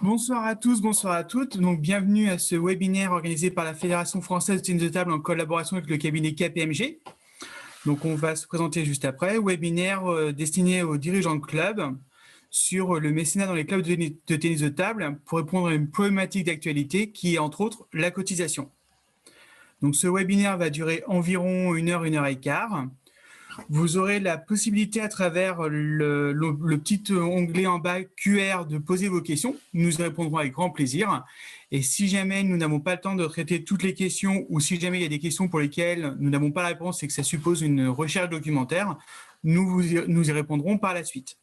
Bonsoir à tous, bonsoir à toutes. Donc, bienvenue à ce webinaire organisé par la Fédération française de tennis de table en collaboration avec le cabinet KPMG. Donc, on va se présenter juste après. Webinaire destiné aux dirigeants de clubs sur le mécénat dans les clubs de tennis de table pour répondre à une problématique d'actualité qui est entre autres la cotisation. Donc, ce webinaire va durer environ 1 heure et quart. Vous aurez la possibilité à travers le petit onglet en bas QR de poser vos questions. Nous y répondrons avec grand plaisir. Et si jamais nous n'avons pas le temps de traiter toutes les questions ou si jamais il y a des questions pour lesquelles nous n'avons pas la réponse et que ça suppose une recherche documentaire, nous y répondrons par la suite.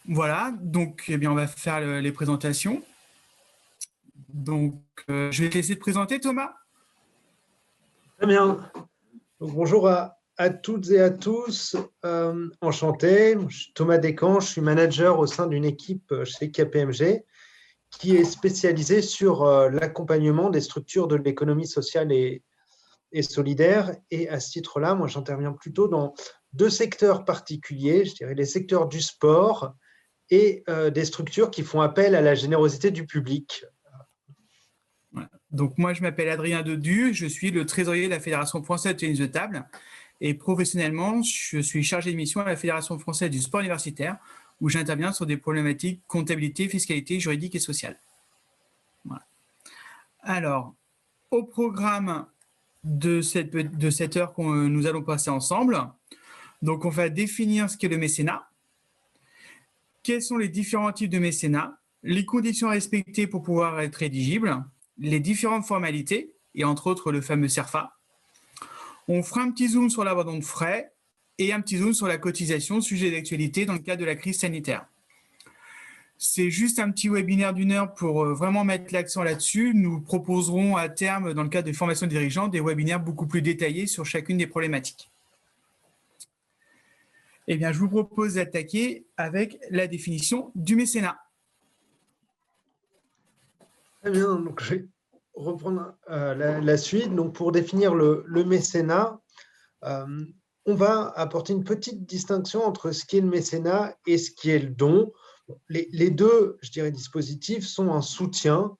Voilà, donc eh bien, on va faire les présentations. Donc, je vais te laisser te présenter, Thomas. Très bien. Donc, bonjour à toutes et à tous. Enchanté. Je suis Thomas Descamps, je suis manager au sein d'une équipe chez KPMG qui est spécialisée sur l'accompagnement des structures de l'économie sociale et solidaire. Et à ce titre-là, moi, j'interviens plutôt dans deux secteurs particuliers, je dirais les secteurs du sport et des structures qui font appel à la générosité du public. Donc, moi, je m'appelle Adrien Dedu, je suis le trésorier de la Fédération française de tennis de table et professionnellement, je suis chargé de mission à la Fédération française du sport universitaire où j'interviens sur des problématiques comptabilité, fiscalité, juridique et sociale. Voilà. Alors, au programme de cette heure que nous allons passer ensemble, donc on va définir ce qu'est le mécénat, quels sont les différents types de mécénat, les conditions à respecter pour pouvoir être éligible, les différentes formalités, et entre autres le fameux CERFA. On fera un petit zoom sur l'abandon de frais et un petit zoom sur la cotisation, sujet d'actualité dans le cadre de la crise sanitaire. C'est juste un petit webinaire d'1 heure pour vraiment mettre l'accent là-dessus. Nous proposerons à terme, dans le cadre des formations de dirigeants, des webinaires beaucoup plus détaillés sur chacune des problématiques. Eh bien, je vous propose d'attaquer avec la définition du mécénat. Très bien, donc je vais reprendre la suite. Donc, pour définir le mécénat, on va apporter une petite distinction entre ce qui est le mécénat et ce qui est le don. Les deux, je dirais, dispositifs sont un soutien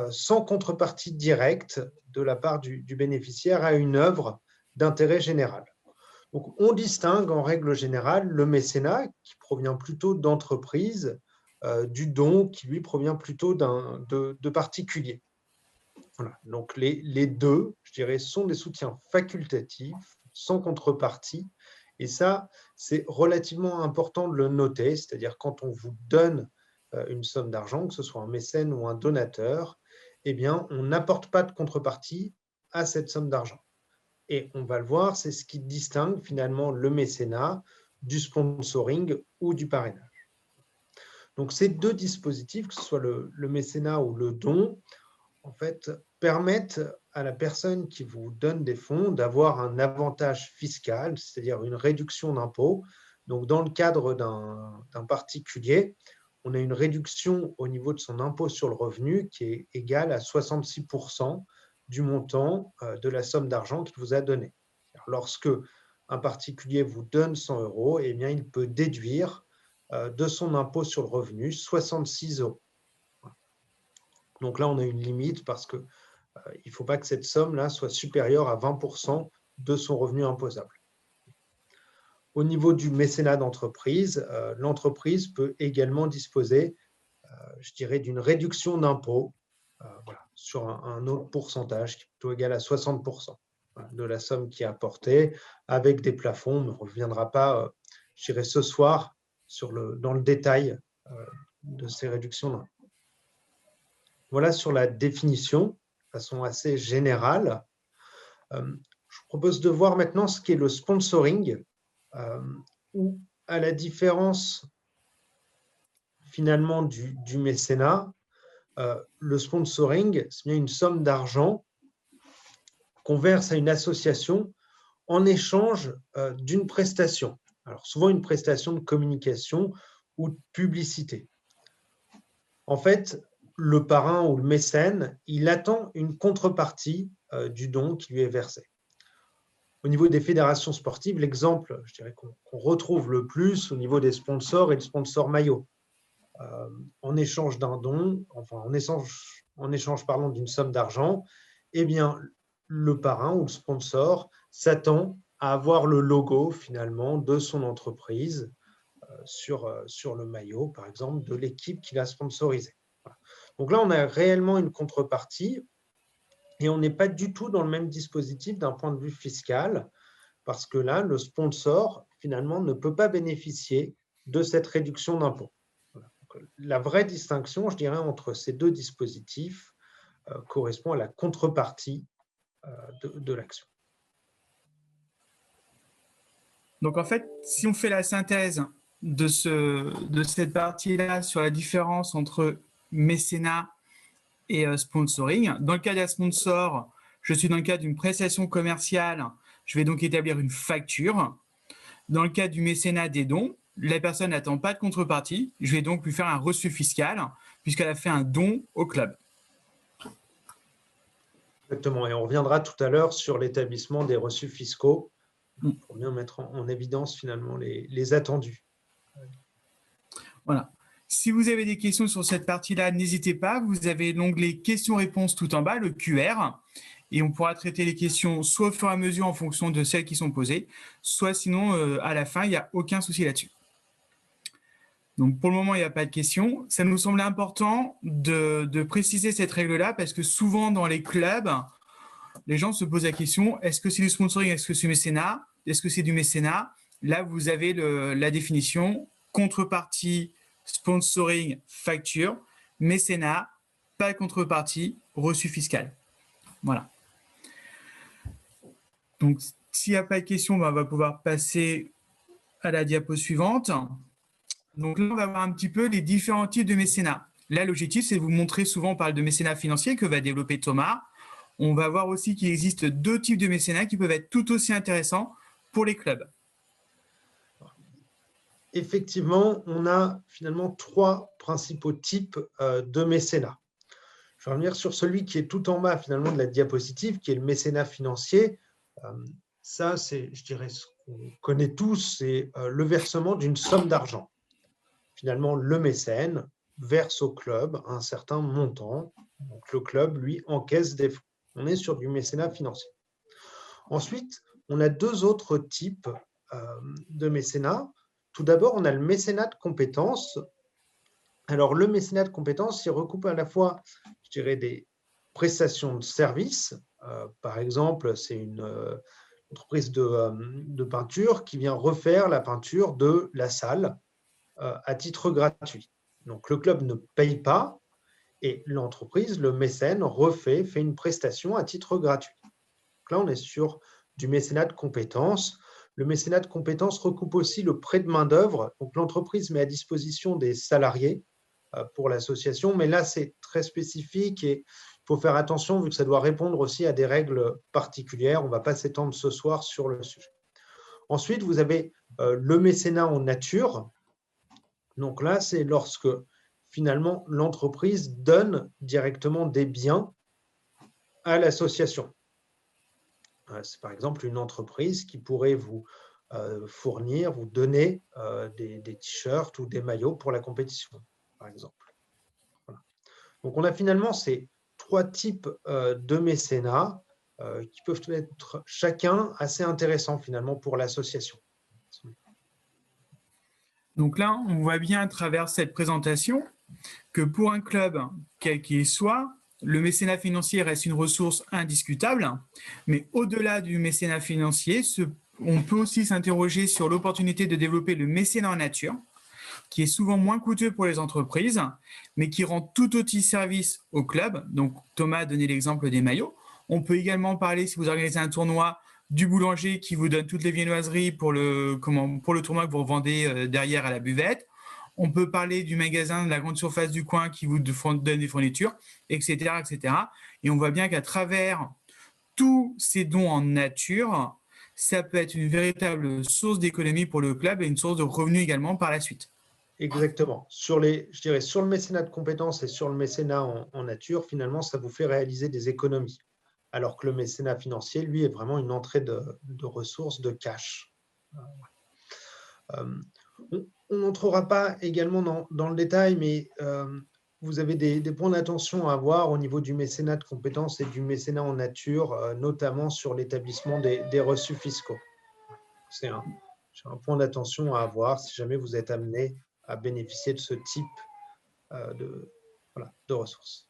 sans contrepartie directe de la part du bénéficiaire à une œuvre d'intérêt général. Donc, on distingue en règle générale le mécénat qui provient plutôt d'entreprises, du don qui lui provient plutôt de particuliers. Voilà. Donc les deux, je dirais, sont des soutiens facultatifs, sans contrepartie. Et ça, c'est relativement important de le noter, c'est-à-dire quand on vous donne une somme d'argent, que ce soit un mécène ou un donateur, eh bien, on n'apporte pas de contrepartie à cette somme d'argent. Et on va le voir, c'est ce qui distingue finalement le mécénat du sponsoring ou du parrainage. Donc, ces deux dispositifs, que ce soit le mécénat ou le don, en fait, permettent à la personne qui vous donne des fonds d'avoir un avantage fiscal, c'est-à-dire une réduction d'impôt. Donc, dans le cadre d'un particulier, on a une réduction au niveau de son impôt sur le revenu qui est égale à 66% du montant de la somme d'argent qu'il vous a donnée. Lorsque un particulier vous donne 100 €, eh bien, il peut déduire de son impôt sur le revenu 66 €. Donc là, on a une limite parce qu'il ne faut pas que cette somme-là soit supérieure à 20% de son revenu imposable. Au niveau du mécénat d'entreprise, l'entreprise peut également disposer, je dirais, d'une réduction d'impôt sur un autre pourcentage qui est plutôt égal à 60% de la somme qui est apportée, avec des plafonds. On ne reviendra pas, je dirais, ce soir dans le détail de ces réductions d'impôt. Voilà sur la définition, de façon assez générale. Je vous propose de voir maintenant ce qu'est le sponsoring, où, à la différence finalement du mécénat, le sponsoring, c'est bien une somme d'argent qu'on verse à une association en échange d'une prestation. Alors souvent une prestation de communication ou de publicité. En fait, le parrain ou le mécène, il attend une contrepartie du don qui lui est versé. au niveau des fédérations sportives, l'exemple, je dirais, qu'on retrouve le plus au niveau des sponsors et le sponsor maillot. En échange d'un don, enfin en échange pardon, d'une somme d'argent, eh bien, le parrain ou le sponsor s'attend à avoir le logo finalement de son entreprise sur le maillot, par exemple, de l'équipe qu'il a sponsorisé. Voilà. Donc là, on a réellement une contrepartie et on n'est pas du tout dans le même dispositif d'un point de vue fiscal, parce que là, le sponsor, finalement, ne peut pas bénéficier de cette réduction d'impôt. Voilà. La vraie distinction, je dirais, entre ces deux dispositifs correspond à la contrepartie de l'action. Donc, en fait, si on fait la synthèse de cette partie-là sur la différence entre mécénat et sponsoring, dans le cas d'un sponsor, je suis dans le cadre d'une prestation commerciale, je vais donc établir une facture. Dans le cas du mécénat des dons, la personne n'attend pas de contrepartie, je vais donc lui faire un reçu fiscal puisqu'elle a fait un don au club. Exactement, et on reviendra tout à l'heure sur l'établissement des reçus fiscaux pour bien mettre en évidence finalement les attendus. Voilà. Si vous avez des questions sur cette partie-là, n'hésitez pas. Vous avez l'onglet questions-réponses tout en bas, le QR, et on pourra traiter les questions soit au fur et à mesure en fonction de celles qui sont posées, soit sinon à la fin, il n'y a aucun souci là-dessus. Donc pour le moment, il n'y a pas de questions. Ça nous semblait important de préciser cette règle-là parce que souvent dans les clubs, les gens se posent la question, est-ce que c'est du sponsoring, est-ce que c'est du mécénat, est-ce que c'est du mécénat? Là, vous avez la définition, contrepartie, sponsoring, facture, mécénat, pas de contrepartie, reçu fiscal. Voilà. Donc, s'il n'y a pas de questions, on va pouvoir passer à la diapo suivante. Donc là, on va voir un petit peu les différents types de mécénat. Là, l'objectif, c'est de vous montrer, souvent on parle de mécénat financier que va développer Thomas. On va voir aussi qu'il existe deux types de mécénat qui peuvent être tout aussi intéressants pour les clubs. Effectivement, on a finalement trois principaux types de mécénat. Je vais revenir sur celui qui est tout en bas finalement de la diapositive, qui est le mécénat financier. Ça, c'est, je dirais, ce qu'on connaît tous, c'est le versement d'une somme d'argent. Finalement, le mécène verse au club un certain montant. Donc, le club, lui, encaisse des fonds. On est sur du mécénat financier. Ensuite, on a deux autres types de mécénat. Tout d'abord, on a le mécénat de compétences. Alors, le mécénat de compétences, il recoupe à la fois, je dirais, des prestations de services. Par exemple, c'est une entreprise de peinture qui vient refaire la peinture de la salle à titre gratuit. Donc, le club ne paye pas et l'entreprise, le mécène, fait une prestation à titre gratuit. Donc là, on est sur du mécénat de compétences. Le mécénat de compétences recoupe aussi le prêt de main-d'œuvre. Donc, l'entreprise met à disposition des salariés pour l'association, mais là, c'est très spécifique et il faut faire attention vu que ça doit répondre aussi à des règles particulières. On ne va pas s'étendre ce soir sur le sujet. Ensuite, vous avez le mécénat en nature. Donc là, c'est lorsque finalement l'entreprise donne directement des biens à l'association. C'est par exemple une entreprise qui pourrait vous fournir, vous donner des t-shirts ou des maillots pour la compétition, par exemple. Voilà. Donc on a finalement ces trois types de mécénat qui peuvent être chacun assez intéressants finalement pour l'association. Donc là, on voit bien à travers cette présentation que pour un club, quel qu'il soit, le mécénat financier reste une ressource indiscutable, mais au-delà du mécénat financier, on peut aussi s'interroger sur l'opportunité de développer le mécénat en nature, qui est souvent moins coûteux pour les entreprises, mais qui rend tout aussi service au club. Donc Thomas a donné l'exemple des maillots. On peut également parler, si vous organisez un tournoi, du boulanger qui vous donne toutes les viennoiseries pour le tournoi que vous revendez derrière à la buvette. On peut parler du magasin de la grande surface du coin qui vous donne des fournitures, etc., etc. Et on voit bien qu'à travers tous ces dons en nature, ça peut être une véritable source d'économie pour le club et une source de revenus également par la suite. Exactement. Sur le mécénat de compétences et sur le mécénat en nature, finalement, ça vous fait réaliser des économies. alors que le mécénat financier, lui, est vraiment une entrée de ressources, de cash. On n'entrera pas également dans le détail, mais vous avez des points d'attention à avoir au niveau du mécénat de compétences et du mécénat en nature, notamment sur l'établissement des reçus fiscaux. C'est un point d'attention à avoir si jamais vous êtes amené à bénéficier de ce type de ressources.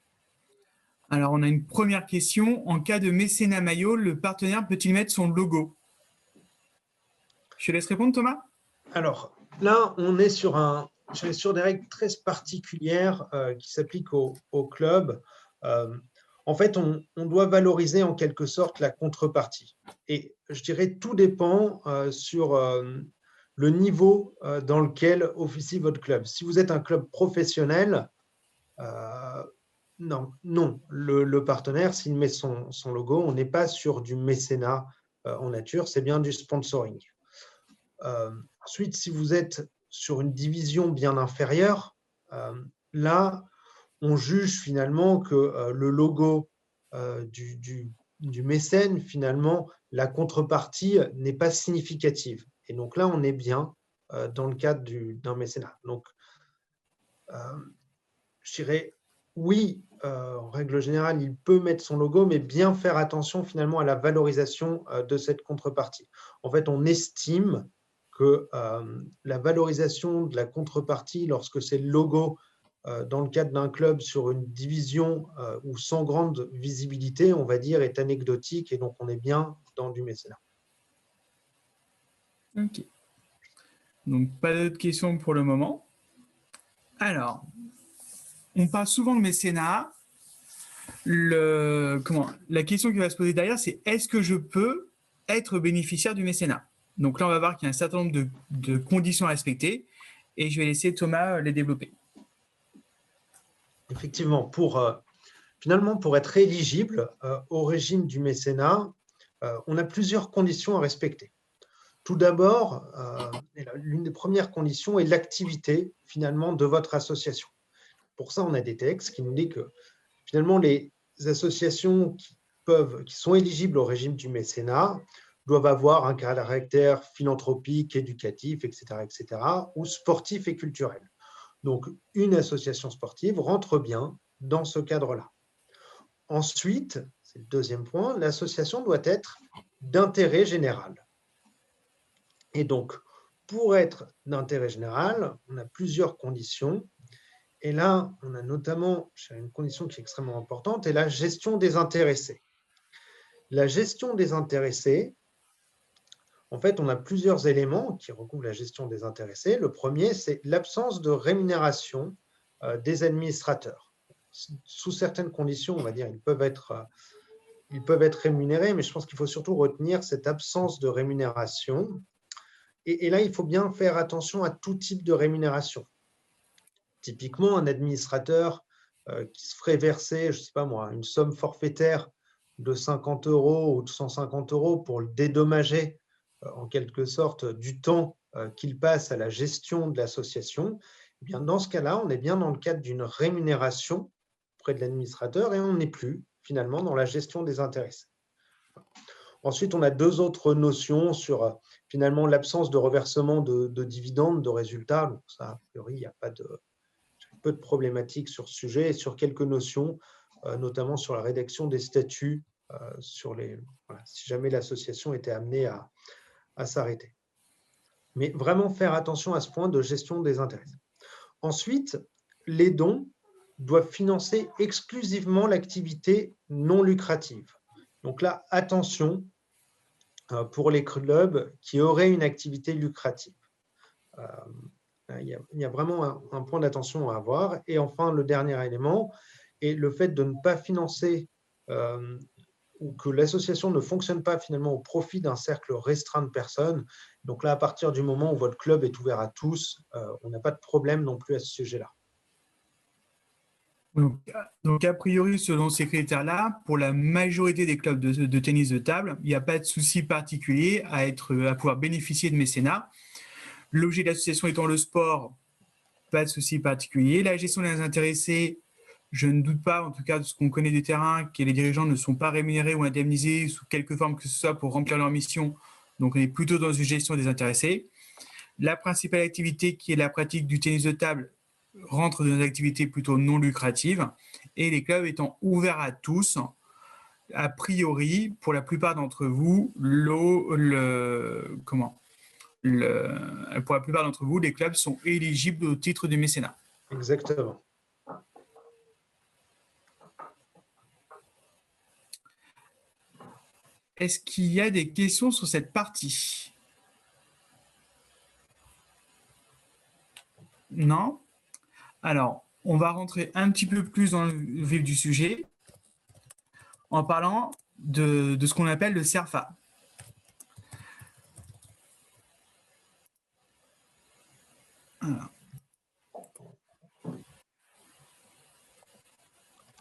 Alors, on a une première question. En cas de mécénat maillot, le partenaire peut-il mettre son logo? Je te laisse répondre, Thomas. Alors, là, on est sur des règles très particulières qui s'appliquent au club. En fait, on doit valoriser en quelque sorte la contrepartie. Et je dirais tout dépend sur le niveau dans lequel officie votre club. Si vous êtes un club professionnel, non, le partenaire, s'il met son logo, on n'est pas sur du mécénat en nature, c'est bien du sponsoring. Ensuite, si vous êtes sur une division bien inférieure, là, on juge finalement que le logo du mécène, finalement, la contrepartie n'est pas significative. Et donc là, on est bien dans le cadre d'un mécénat. Donc, je dirais oui, en règle générale, il peut mettre son logo, mais bien faire attention finalement à la valorisation de cette contrepartie. En fait, on estime que la valorisation de la contrepartie, lorsque c'est le logo dans le cadre d'un club sur une division ou sans grande visibilité, on va dire, est anecdotique, et donc on est bien dans du mécénat. Ok. Donc, pas d'autres questions pour le moment. Alors, on parle souvent de mécénat. La question qui va se poser derrière, c'est est-ce que je peux être bénéficiaire du mécénat? Donc là, on va voir qu'il y a un certain nombre de conditions à respecter et je vais laisser Thomas les développer. Effectivement, finalement, pour être éligible au régime du mécénat, on a plusieurs conditions à respecter. Tout d'abord, l'une des premières conditions est l'activité finalement de votre association. Pour ça, on a des textes qui nous disent que finalement les associations qui sont éligibles au régime du mécénat doivent avoir un caractère philanthropique, éducatif, etc., ou sportif et culturel. Donc, une association sportive rentre bien dans ce cadre-là. Ensuite, c'est le deuxième point, l'association doit être d'intérêt général. Et donc, pour être d'intérêt général, on a plusieurs conditions. Et là, on a notamment une condition qui est extrêmement importante, et la gestion des intéressés. La gestion des intéressés, en fait, on a plusieurs éléments qui recouvrent la gestion des intéressés. Le premier, c'est l'absence de rémunération des administrateurs. Sous certaines conditions, on va dire, ils peuvent être rémunérés, mais je pense qu'il faut surtout retenir cette absence de rémunération. Et là, il faut bien faire attention à tout type de rémunération. Typiquement, un administrateur qui se ferait verser, je ne sais pas moi, une somme forfaitaire de 50 € ou de 150 € pour le dédommager en quelque sorte du temps qu'il passe à la gestion de l'association, eh bien, dans ce cas-là, on est bien dans le cadre d'une rémunération auprès de l'administrateur et on n'est plus finalement dans la gestion des intéressés. Ensuite, on a deux autres notions sur finalement l'absence de reversement de dividendes, de résultats. Donc ça, a priori, il y a peu de problématiques sur ce sujet et sur quelques notions, notamment sur la rédaction des statuts, si jamais l'association était amenée à s'arrêter. Mais vraiment faire attention à ce point de gestion des intérêts. Ensuite, les dons doivent financer exclusivement l'activité non lucrative. Donc là, attention pour les clubs qui auraient une activité lucrative. Il y a vraiment un point d'attention à avoir. Et enfin, le dernier élément est le fait de ne pas financer ou que l'association ne fonctionne pas finalement au profit d'un cercle restreint de personnes. Donc là, à partir du moment où votre club est ouvert à tous, on n'a pas de problème non plus à ce sujet-là. Donc, a priori, selon ces critères-là, pour la majorité des clubs de tennis de table, il n'y a pas de souci particulier à pouvoir bénéficier de mécénat. L'objet de l'association étant le sport, pas de souci particulier. La gestion des intéressés, Je ne doute pas, en tout cas de ce qu'on connaît des terrains, que les dirigeants ne sont pas rémunérés ou indemnisés sous quelque forme que ce soit pour remplir leur mission. Donc, on est plutôt dans une gestion des intéressés. La principale activité, qui est la pratique du tennis de table, rentre dans des activités plutôt non lucratives. Et les clubs étant ouverts à tous, a priori, pour la plupart d'entre vous, pour la plupart d'entre vous, les clubs sont éligibles au titre du mécénat. Exactement. Est-ce qu'il y a des questions sur cette partie? Non? Alors, on va rentrer un petit peu plus dans le vif du sujet en parlant de ce qu'on appelle le CERFA. Voilà.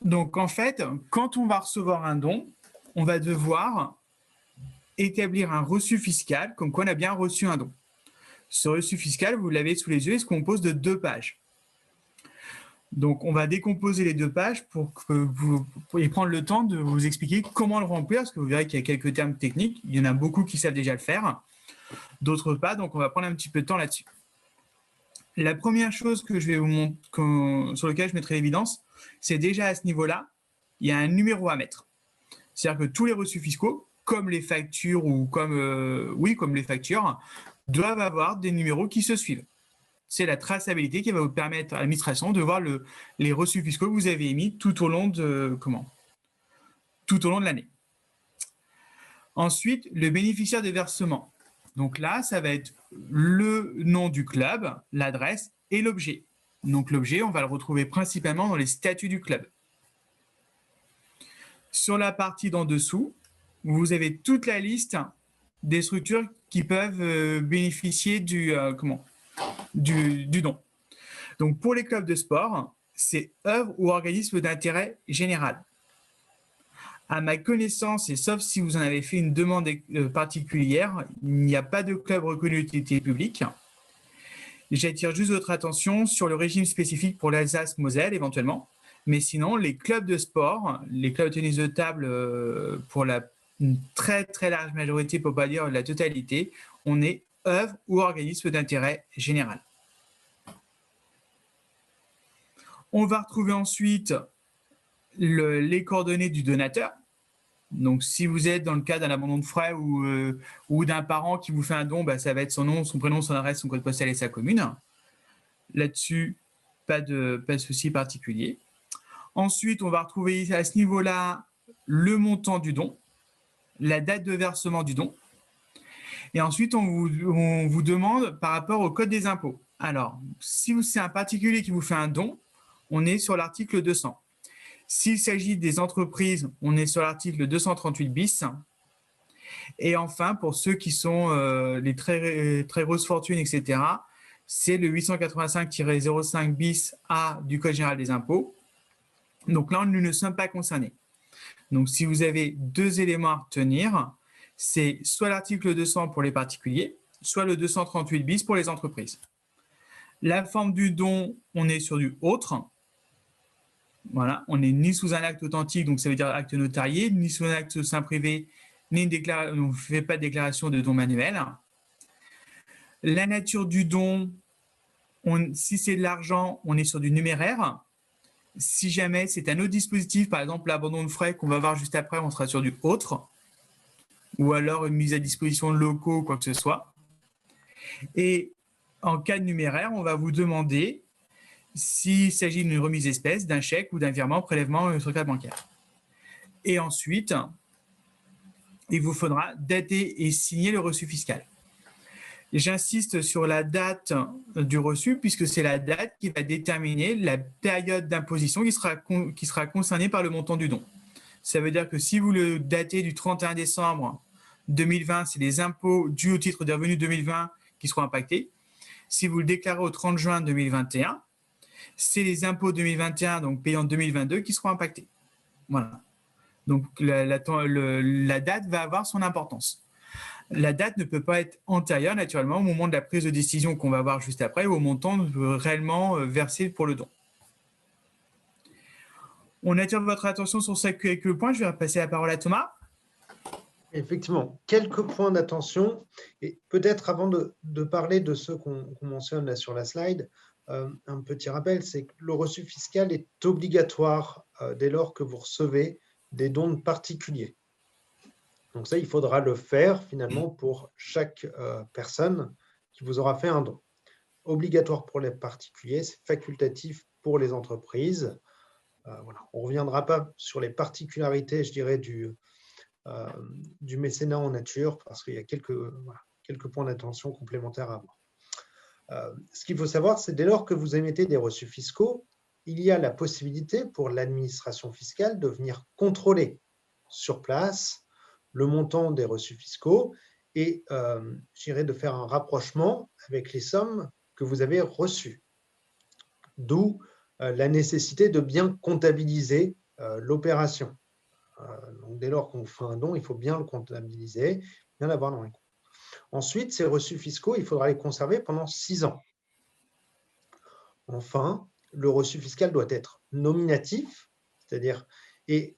Donc, en fait, quand on va recevoir un don, on va devoir établir un reçu fiscal, comme quoi on a bien reçu un don. Ce reçu fiscal, vous l'avez sous les yeux, il se compose de 2 pages. Donc, on va décomposer les 2 pages pour que vous pourriez prendre le temps de vous expliquer comment le remplir, parce que vous verrez qu'il y a quelques termes techniques. Il y en a beaucoup qui savent déjà le faire, d'autres pas, donc on va prendre un petit peu de temps là-dessus. La première chose que je vais vous montrer, sur laquelle je mettrai l'évidence, c'est déjà à ce niveau-là, il y a un numéro à mettre. C'est-à-dire que tous les reçus fiscaux, comme les factures ou comme les factures, doivent avoir des numéros qui se suivent. C'est la traçabilité qui va vous permettre à l'administration de voir les reçus fiscaux que vous avez émis tout au long de l'année. Ensuite, le bénéficiaire des versements. Donc là, ça va être le nom du club, l'adresse et l'objet. Donc l'objet, on va le retrouver principalement dans les statuts du club. Sur la partie d'en dessous, vous avez toute la liste des structures qui peuvent bénéficier du don. Donc pour les clubs de sport, c'est œuvre ou organisme d'intérêt général. À ma connaissance, et sauf si vous en avez fait une demande particulière, il n'y a pas de club reconnu d'utilité publique. J'attire juste votre attention sur le régime spécifique pour l'Alsace-Moselle éventuellement. Mais sinon, les clubs de sport, les clubs de tennis de table, pour une très très large majorité, pour ne pas dire la totalité, on est œuvre ou organisme d'intérêt général. On va retrouver ensuite les coordonnées du donateur. Donc, si vous êtes dans le cas d'un abandon de frais ou d'un parent qui vous fait un don, ça va être son nom, son prénom, son adresse, son code postal et sa commune. Là-dessus, pas de souci particulier. Ensuite, on va retrouver à ce niveau-là le montant du don, la date de versement du don. Et ensuite, on vous demande par rapport au code des impôts. Alors, si c'est un particulier qui vous fait un don, on est sur l'article 200. S'il s'agit des entreprises, on est sur l'article 238 bis. Et enfin, pour ceux qui sont les très, très grosses fortunes, etc., c'est le 885-05 bis A du Code général des impôts. Donc là, nous ne sommes pas concernés. Donc, si vous avez 2 éléments à retenir, c'est soit l'article 200 pour les particuliers, soit le 238 bis pour les entreprises. La forme du don, on est sur du autre. Voilà, on n'est ni sous un acte authentique, donc ça veut dire acte notarié, ni sous un acte sein privé, ni une déclaration, on ne fait pas de déclaration de don manuel. La nature du don, si c'est de l'argent, on est sur du numéraire. Si jamais c'est un autre dispositif, par exemple l'abandon de frais qu'on va voir juste après, on sera sur du autre, ou alors une mise à disposition de locaux, quoi que ce soit. Et en cas de numéraire, on va vous demander s'il s'agit d'une remise d'espèces, d'un chèque ou d'un virement, prélèvement sur carte bancaire. Et ensuite, il vous faudra dater et signer le reçu fiscal. J'insiste sur la date du reçu puisque c'est la date qui va déterminer la période d'imposition qui sera concernée par le montant du don. Ça veut dire que si vous le datez du 31 décembre 2020, c'est les impôts dus au titre des revenus 2020 qui seront impactés. Si vous le déclarez au 30 juin 2021, c'est les impôts 2021, donc payés en 2022, qui seront impactés. Voilà. Donc, la date va avoir son importance. La date ne peut pas être antérieure, naturellement, au moment de la prise de décision qu'on va voir juste après, ou au montant réellement versé pour le don. On attire votre attention sur ces quelques points. Je vais passer la parole à Thomas. Effectivement, quelques points d'attention. Et peut-être avant de parler de ceux qu'on mentionne là sur la slide, un petit rappel, c'est que le reçu fiscal est obligatoire dès lors que vous recevez des dons de particuliers. Donc ça, il faudra le faire finalement pour chaque personne qui vous aura fait un don. Obligatoire pour les particuliers, c'est facultatif pour les entreprises. Voilà. On ne reviendra pas sur les particularités, je dirais, du mécénat en nature, parce qu'il y a quelques points d'attention complémentaires à avoir. Ce qu'il faut savoir, c'est dès lors que vous émettez des reçus fiscaux, il y a la possibilité pour l'administration fiscale de venir contrôler sur place le montant des reçus fiscaux et de faire un rapprochement avec les sommes que vous avez reçues. D'où la nécessité de bien comptabiliser l'opération. Donc, dès lors qu'on fait un don, il faut bien le comptabiliser, bien l'avoir dans les comptes. Ensuite, ces reçus fiscaux, il faudra les conserver pendant 6 ans. Enfin, le reçu fiscal doit être nominatif, c'est-à-dire, et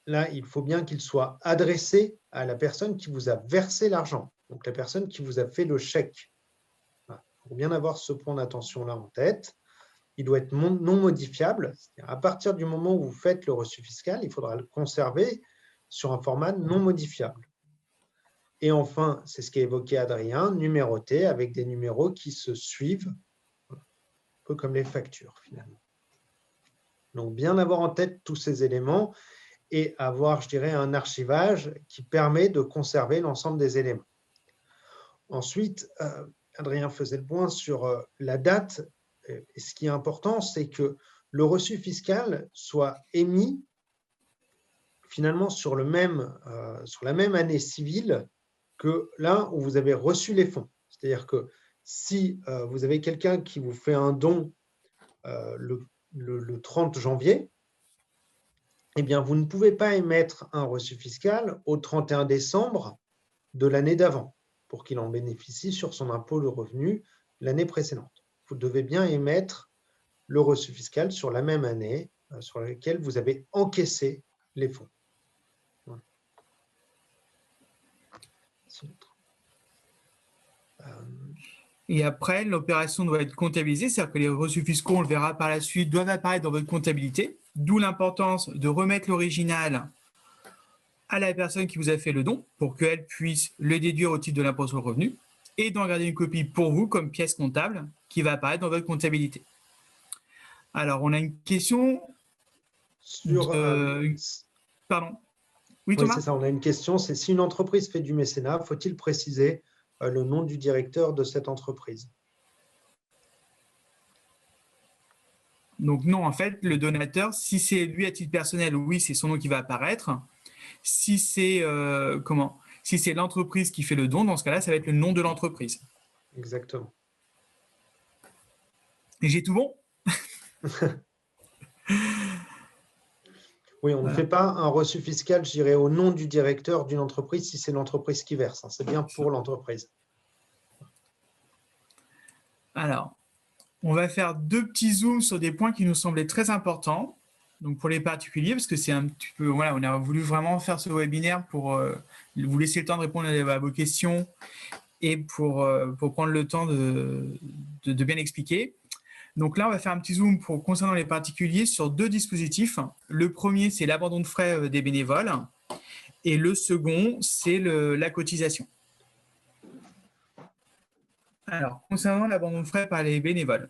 là, il faut bien qu'il soit adressé à la personne qui vous a versé l'argent, donc la personne qui vous a fait le chèque. Il faut bien avoir ce point d'attention-là en tête. Il doit être non modifiable, c'est-à-dire à partir du moment où vous faites le reçu fiscal, il faudra le conserver sur un format non modifiable. Et enfin, c'est ce qu'a évoqué Adrien, numéroté avec des numéros qui se suivent, un peu comme les factures finalement. Donc bien avoir en tête tous ces éléments et avoir, je dirais, un archivage qui permet de conserver l'ensemble des éléments. Ensuite, Adrien faisait le point sur la date. Et ce qui est important, c'est que le reçu fiscal soit émis finalement sur la même année civile que là où vous avez reçu les fonds. C'est-à-dire que si vous avez quelqu'un qui vous fait un don le 30 janvier, eh bien, vous ne pouvez pas émettre un reçu fiscal au 31 décembre de l'année d'avant pour qu'il en bénéficie sur son impôt de revenu l'année précédente. Vous devez bien émettre le reçu fiscal sur la même année sur laquelle vous avez encaissé les fonds. Voilà. Et après, l'opération doit être comptabilisée, c'est-à-dire que les reçus fiscaux, on le verra par la suite, doivent apparaître dans votre comptabilité, d'où l'importance de remettre l'original à la personne qui vous a fait le don pour qu'elle puisse le déduire au titre de l'impôt sur le revenu et d'en garder une copie pour vous comme pièce comptable qui va apparaître dans votre comptabilité. Alors, on a une question sur... Pardon. Oui, Thomas ? C'est ça, on a une question, c'est si une entreprise fait du mécénat, faut-il préciser le nom du directeur de cette entreprise? Donc non, en fait, le donateur, si c'est lui à titre personnel, oui, c'est son nom qui va apparaître. Si c'est si c'est l'entreprise qui fait le don, dans ce cas-là, ça va être le nom de l'entreprise. Exactement. Et j'ai tout bon? Oui, on ne fait pas un reçu fiscal, je dirais, au nom du directeur d'une entreprise si c'est l'entreprise qui verse. C'est bien pour l'entreprise. Alors, on va faire 2 petits zooms sur des points qui nous semblaient très importants. Donc pour les particuliers, parce que c'est un petit peu, voilà, on a voulu vraiment faire ce webinaire pour vous laisser le temps de répondre à vos questions et pour prendre le temps de bien expliquer. Donc là, on va faire un petit zoom concernant les particuliers sur 2 dispositifs. Le premier, c'est l'abandon de frais des bénévoles et le second, c'est la cotisation. Alors, concernant l'abandon de frais par les bénévoles.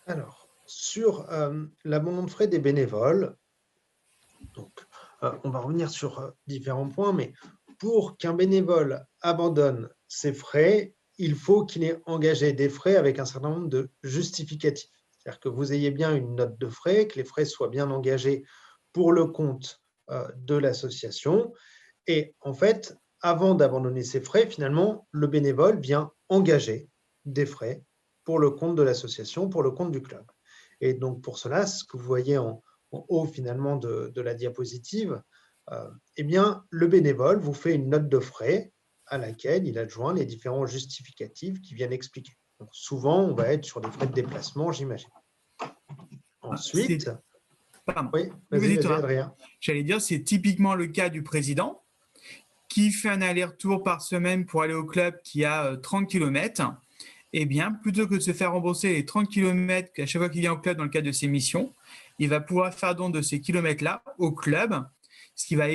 Alors, sur l'abandon de frais des bénévoles, donc, on va revenir sur différents points, mais pour qu'un bénévole abandonne ses frais, il faut qu'il ait engagé des frais avec un certain nombre de justificatifs. C'est-à-dire que vous ayez bien une note de frais, que les frais soient bien engagés pour le compte de l'association. Et en fait, avant d'abandonner ses frais, finalement, le bénévole vient engager des frais pour le compte de l'association, pour le compte du club. Et donc, pour cela, ce que vous voyez en haut, finalement, de la diapositive, eh bien, le bénévole vous fait une note de frais à laquelle il adjoint les différents justificatifs qui viennent expliquer. Donc, souvent, on va être sur des frais de déplacement, j'imagine. Ensuite… Pardon. Oui, vas-y, Adrien. J'allais dire, c'est typiquement le cas du président qui fait un aller-retour par semaine pour aller au club qui a 30 km. Eh bien, plutôt que de se faire rembourser les 30 km à chaque fois qu'il vient au club dans le cadre de ses missions, il va pouvoir faire don de ces kilomètres-là au club, ce qui va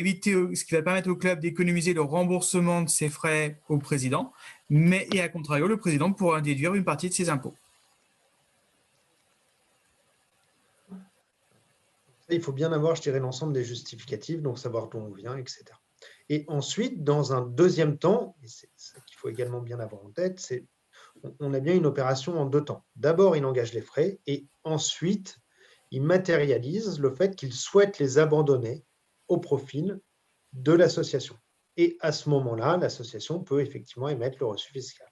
permettre au club d'économiser le remboursement de ses frais au président, et à contrario, le président pourra déduire une partie de ses impôts. Il faut bien avoir, je dirais, l'ensemble des justificatifs, donc savoir d'où on vient, etc. Et ensuite, dans un deuxième temps, et c'est ça qu'il faut également bien avoir en tête, c'est on a bien une opération en deux temps. D'abord, il engage les frais et ensuite, il matérialise le fait qu'il souhaite les abandonner au profit de l'association. Et à ce moment-là, l'association peut effectivement émettre le reçu fiscal.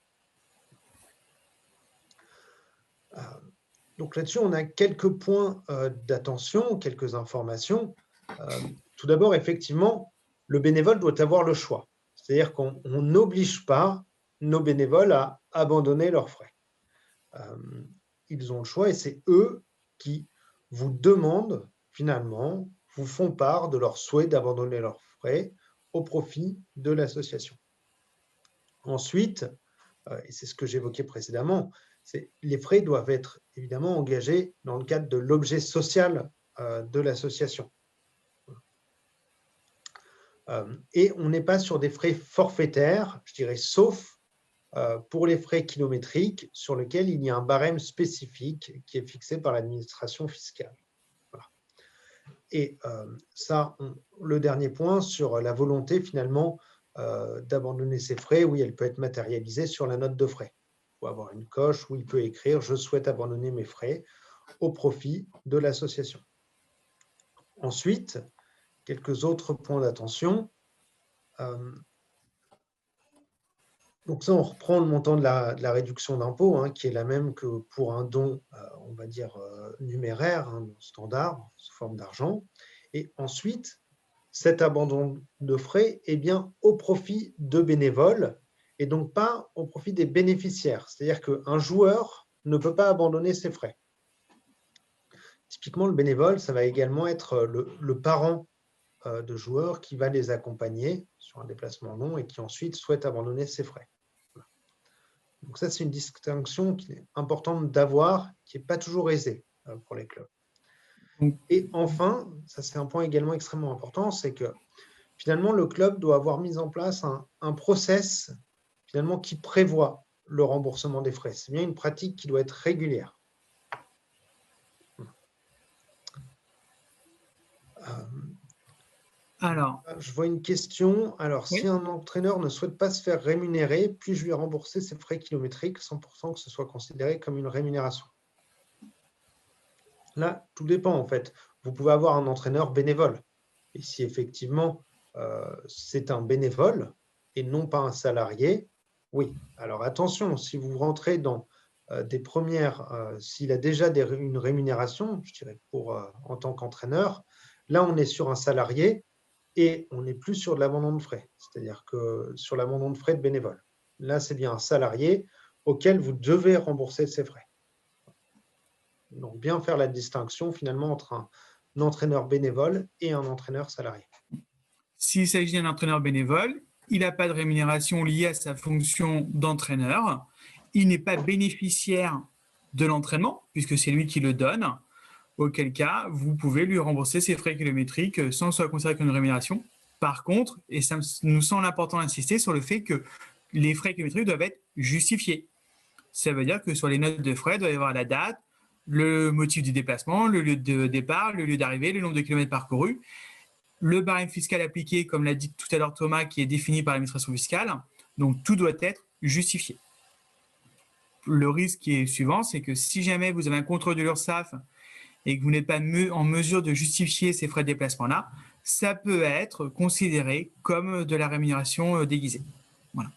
Donc là-dessus, on a quelques points d'attention, quelques informations. Tout d'abord, effectivement, le bénévole doit avoir le choix. C'est-à-dire qu'on n'oblige pas nos bénévoles à abandonner leurs frais. Ils ont le choix et c'est eux qui vous demandent, finalement, vous font part de leur souhait d'abandonner leurs frais au profit de l'association. Ensuite, et c'est ce que j'évoquais précédemment, les frais doivent être évidemment engagés dans le cadre de l'objet social de l'association. Et on n'est pas sur des frais forfaitaires, je dirais, sauf pour les frais kilométriques sur lesquels il y a un barème spécifique qui est fixé par l'administration fiscale. Voilà. Et ça, le dernier point sur la volonté finalement d'abandonner ces frais, oui, elle peut être matérialisée sur la note de frais. Il faut avoir une coche où il peut écrire « Je souhaite abandonner mes frais au profit de l'association ». Ensuite, quelques autres points d'attention. Donc ça, on reprend le montant de la réduction d'impôt, hein, qui est la même que pour un don, on va dire, numéraire, hein, standard, sous forme d'argent. Et ensuite, cet abandon de frais est bien au profit de bénévoles et donc pas au profit des bénéficiaires. C'est-à-dire qu'un joueur ne peut pas abandonner ses frais. Typiquement, le bénévole, ça va également être le parent de joueurs qui va les accompagner sur un déplacement long et qui ensuite souhaite abandonner ses frais. Donc ça, c'est une distinction qui est importante d'avoir, qui n'est pas toujours aisée pour les clubs. Et enfin, ça c'est un point également extrêmement important, c'est que finalement, le club doit avoir mis en place un process finalement qui prévoit le remboursement des frais. C'est bien une pratique qui doit être régulière. Alors, je vois une question. Alors, oui. Si un entraîneur ne souhaite pas se faire rémunérer, puis-je lui rembourser ses frais kilométriques sans pourtant que ce soit considéré comme une rémunération? Là, tout dépend en fait. Vous pouvez avoir un entraîneur bénévole. Et si effectivement c'est un bénévole et non pas un salarié, oui. Alors attention, si vous rentrez dans des premières, s'il a déjà une rémunération, je dirais en tant qu'entraîneur, là on est sur un salarié et on n'est plus sur de l'abandon de frais, c'est-à-dire que sur l'abandon de frais de bénévole. Là, c'est bien un salarié auquel vous devez rembourser ses frais. Donc, bien faire la distinction finalement entre un entraîneur bénévole et un entraîneur salarié. S'il s'agit d'un entraîneur bénévole, il n'a pas de rémunération liée à sa fonction d'entraîneur. Il n'est pas bénéficiaire de l'entraînement, puisque c'est lui qui le donne, auquel cas, vous pouvez lui rembourser ses frais kilométriques sans que ce soit considéré comme une rémunération. Par contre, et ça nous semble important d'insister sur le fait que les frais kilométriques doivent être justifiés. Ça veut dire que sur les notes de frais, il doit y avoir la date, le motif du déplacement, le lieu de départ, le lieu d'arrivée, le nombre de kilomètres parcourus, le barème fiscal appliqué, comme l'a dit tout à l'heure Thomas, qui est défini par l'administration fiscale. Donc, tout doit être justifié. Le risque qui est suivant, c'est que si jamais vous avez un contrôle de l'URSSAF et que vous n'êtes pas en mesure de justifier ces frais de déplacement-là, ça peut être considéré comme de la rémunération déguisée. Voilà.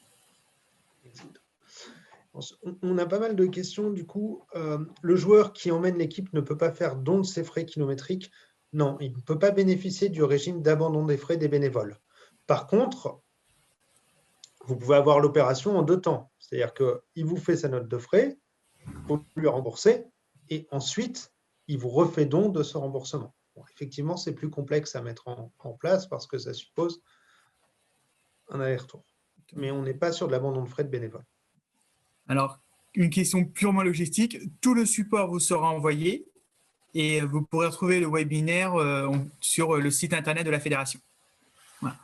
On a pas mal de questions. Du coup, le joueur qui emmène l'équipe ne peut pas faire don de ses frais kilométriques. Non, il ne peut pas bénéficier du régime d'abandon des frais des bénévoles. Par contre, vous pouvez avoir l'opération en deux temps. C'est-à-dire qu'il vous fait sa note de frais, vous lui remboursez, et ensuite, il vous refait don de ce remboursement. Bon, effectivement, c'est plus complexe à mettre en place parce que ça suppose un aller-retour. Mais on n'est pas sur de l'abandon de frais de bénévoles. Alors, une question purement logistique, tout le support vous sera envoyé et vous pourrez retrouver le webinaire sur le site internet de la fédération. Voilà.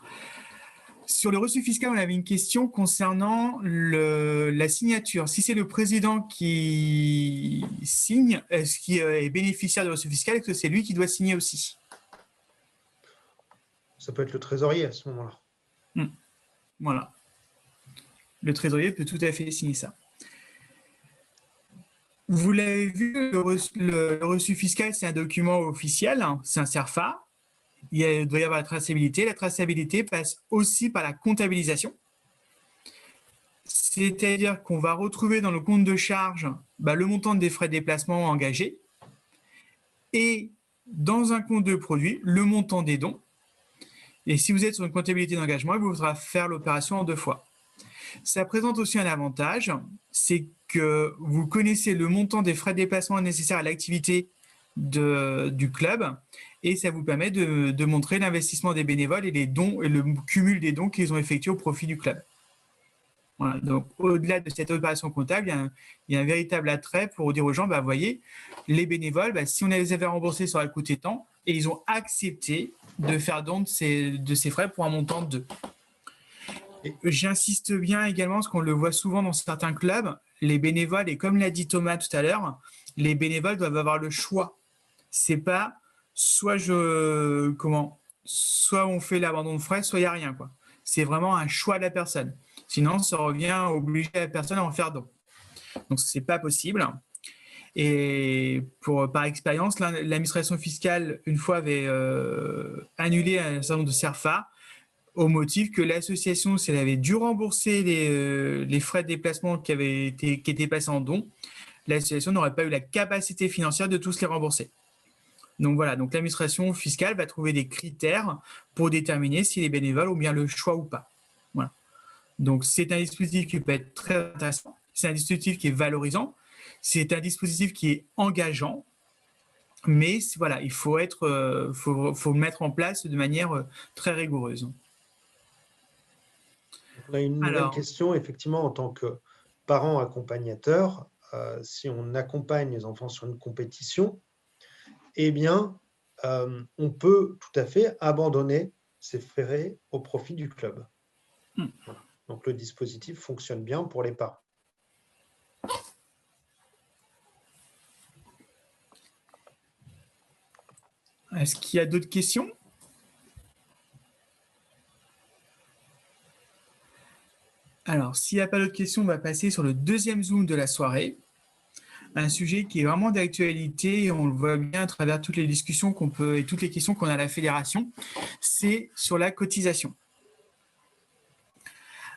Sur le reçu fiscal, on avait une question concernant la signature. Si c'est le président qui signe, est-ce qu'il est bénéficiaire du reçu fiscal, est-ce que c'est lui qui doit signer aussi? Ça peut être le trésorier à ce moment-là. Voilà. Le trésorier peut tout à fait signer ça. Vous l'avez vu, le reçu fiscal, c'est un document officiel, hein, c'est un CERFA. Il doit y avoir la traçabilité. La traçabilité passe aussi par la comptabilisation. C'est-à-dire qu'on va retrouver dans le compte de charge le montant des frais de déplacement engagés et dans un compte de produit, le montant des dons. Et si vous êtes sur une comptabilité d'engagement, il vous faudra faire l'opération en 2 fois. Ça présente aussi un avantage, c'est que vous connaissez le montant des frais de déplacement nécessaires à l'activité du club et ça vous permet de montrer l'investissement des bénévoles et les dons et le cumul des dons qu'ils ont effectués au profit du club. Voilà, donc au-delà de cette opération comptable, il y a un véritable attrait pour dire aux gens, vous voyez, les bénévoles, si on les avait remboursés, ça aurait coûté tant et ils ont accepté de faire don de ces frais pour un montant de 2. J'insiste bien également, parce qu'on le voit souvent dans certains clubs, les bénévoles, et comme l'a dit Thomas tout à l'heure, les bénévoles doivent avoir le choix. C'est pas soit on fait l'abandon de frais, soit il n'y a rien, quoi. C'est vraiment un choix de la personne. Sinon, ça revient à obliger la personne à en faire don. Donc, c'est pas possible. Et par expérience, l'administration fiscale, une fois, avait annulé un certain nombre de CERFA au motif que l'association, si elle avait dû rembourser les frais de déplacement qui étaient passés en don, l'association n'aurait pas eu la capacité financière de tous les rembourser. Donc voilà, donc l'administration fiscale va trouver des critères pour déterminer si les bénévoles ont bien le choix ou pas. Voilà. Donc c'est un dispositif qui peut être très intéressant, c'est un dispositif qui est valorisant, c'est un dispositif qui est engageant, mais voilà, il faut le mettre en place de manière très rigoureuse. On a une nouvelle question, effectivement, en tant que parent accompagnateur, si on accompagne les enfants sur une compétition, eh bien, on peut tout à fait abandonner ces frais au profit du club. Voilà. Donc, le dispositif fonctionne bien pour les parents. Est-ce qu'il y a d'autres questions ? Alors, s'il n'y a pas d'autres questions, on va passer sur le deuxième Zoom de la soirée. Un sujet qui est vraiment d'actualité, et on le voit bien à travers toutes les discussions qu'on peut et toutes les questions qu'on a à la fédération, c'est sur la cotisation.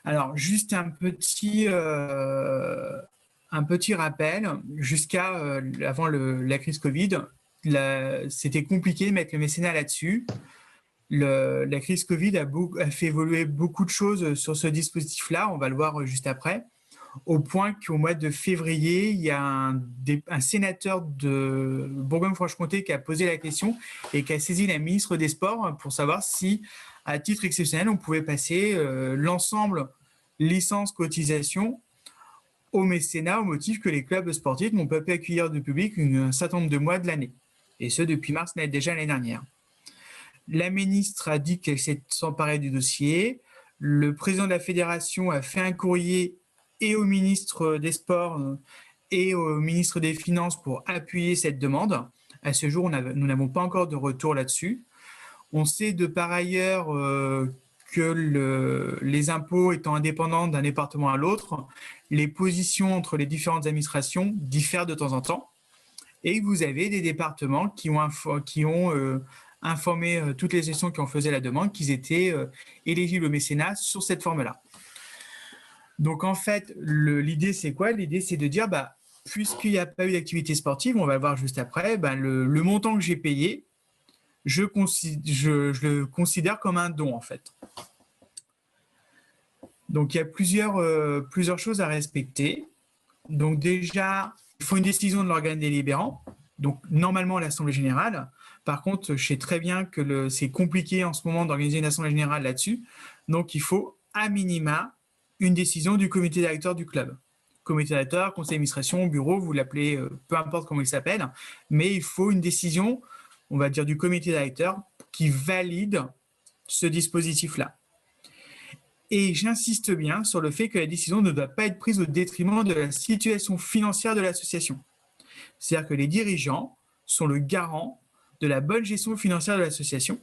Alors, juste un petit rappel, jusqu'à avant la crise Covid, c'était compliqué de mettre le mécénat là-dessus. La crise Covid a fait évoluer beaucoup de choses sur ce dispositif-là, on va le voir juste après, au point qu'au mois de février, il y a un sénateur de Bourgogne-Franche-Comté qui a posé la question et qui a saisi la ministre des Sports pour savoir si, à titre exceptionnel, on pouvait passer l'ensemble licence cotisation au mécénat au motif que les clubs sportifs n'ont pas pu accueillir de public un certain nombre de mois de l'année, et ce depuis mars déjà l'année dernière. La ministre a dit qu'elle s'est emparée du dossier. Le président de la fédération a fait un courrier et au ministre des Sports et au ministre des Finances pour appuyer cette demande. À ce jour, nous n'avons pas encore de retour là-dessus. On sait de par ailleurs que les impôts étant indépendants d'un département à l'autre, les positions entre les différentes administrations diffèrent de temps en temps. Et vous avez des départements qui ont informé toutes les gestions qui ont fait la demande qu'ils étaient éligibles au mécénat sur cette forme-là. Donc en fait, l'idée c'est quoi? L'idée c'est de dire, puisqu'il n'y a pas eu d'activité sportive, on va le voir juste après, le montant que j'ai payé, je le considère comme un don en fait. Donc il y a plusieurs choses à respecter. Donc déjà, il faut une décision de l'organe délibérant, donc normalement l'Assemblée générale. Par contre, je sais très bien que c'est compliqué en ce moment d'organiser une assemblée générale là-dessus. Donc, il faut à minima une décision du comité directeur du club. Comité directeur, conseil d'administration, bureau, vous l'appelez, peu importe comment il s'appelle, mais il faut une décision, on va dire, du comité directeur qui valide ce dispositif-là. Et j'insiste bien sur le fait que la décision ne doit pas être prise au détriment de la situation financière de l'association. C'est-à-dire que les dirigeants sont le garant de la bonne gestion financière de l'association.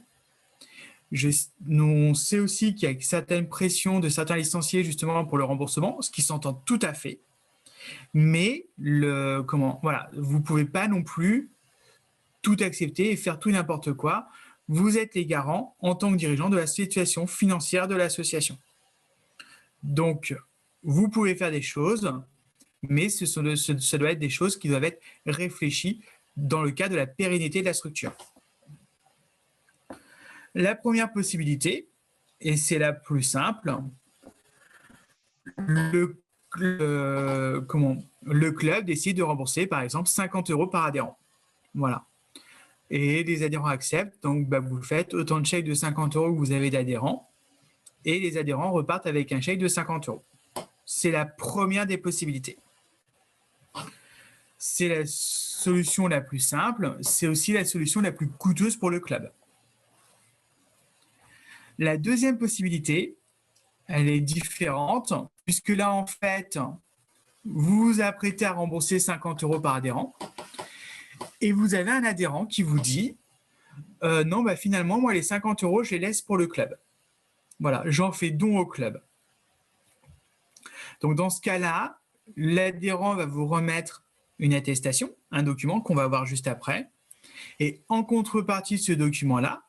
On sait aussi qu'il y a certaines pressions de certains licenciés justement pour le remboursement, ce qui s'entend tout à fait. Mais voilà, vous ne pouvez pas non plus tout accepter et faire tout n'importe quoi. Vous êtes les garants en tant que dirigeant de la situation financière de l'association. Donc, vous pouvez faire des choses, mais ça doit être des choses qui doivent être réfléchies dans le cadre de la pérennité de la structure. La première possibilité, et c'est la plus simple, le club décide de rembourser par exemple 50 € par adhérent. Voilà. Et les adhérents acceptent, donc vous faites autant de chèques de 50 € que vous avez d'adhérents, et les adhérents repartent avec un chèque de 50 €. C'est la première des possibilités. C'est la solution la plus simple, c'est aussi la solution la plus coûteuse pour le club. La deuxième possibilité, elle est différente, puisque là, en fait, vous vous apprêtez à rembourser 50 € par adhérent, et vous avez un adhérent qui vous dit non, finalement, moi, les 50 €, je les laisse pour le club. Voilà, j'en fais don au club. Donc, dans ce cas-là, l'adhérent va vous remettre une attestation, un document qu'on va voir juste après. Et en contrepartie de ce document-là,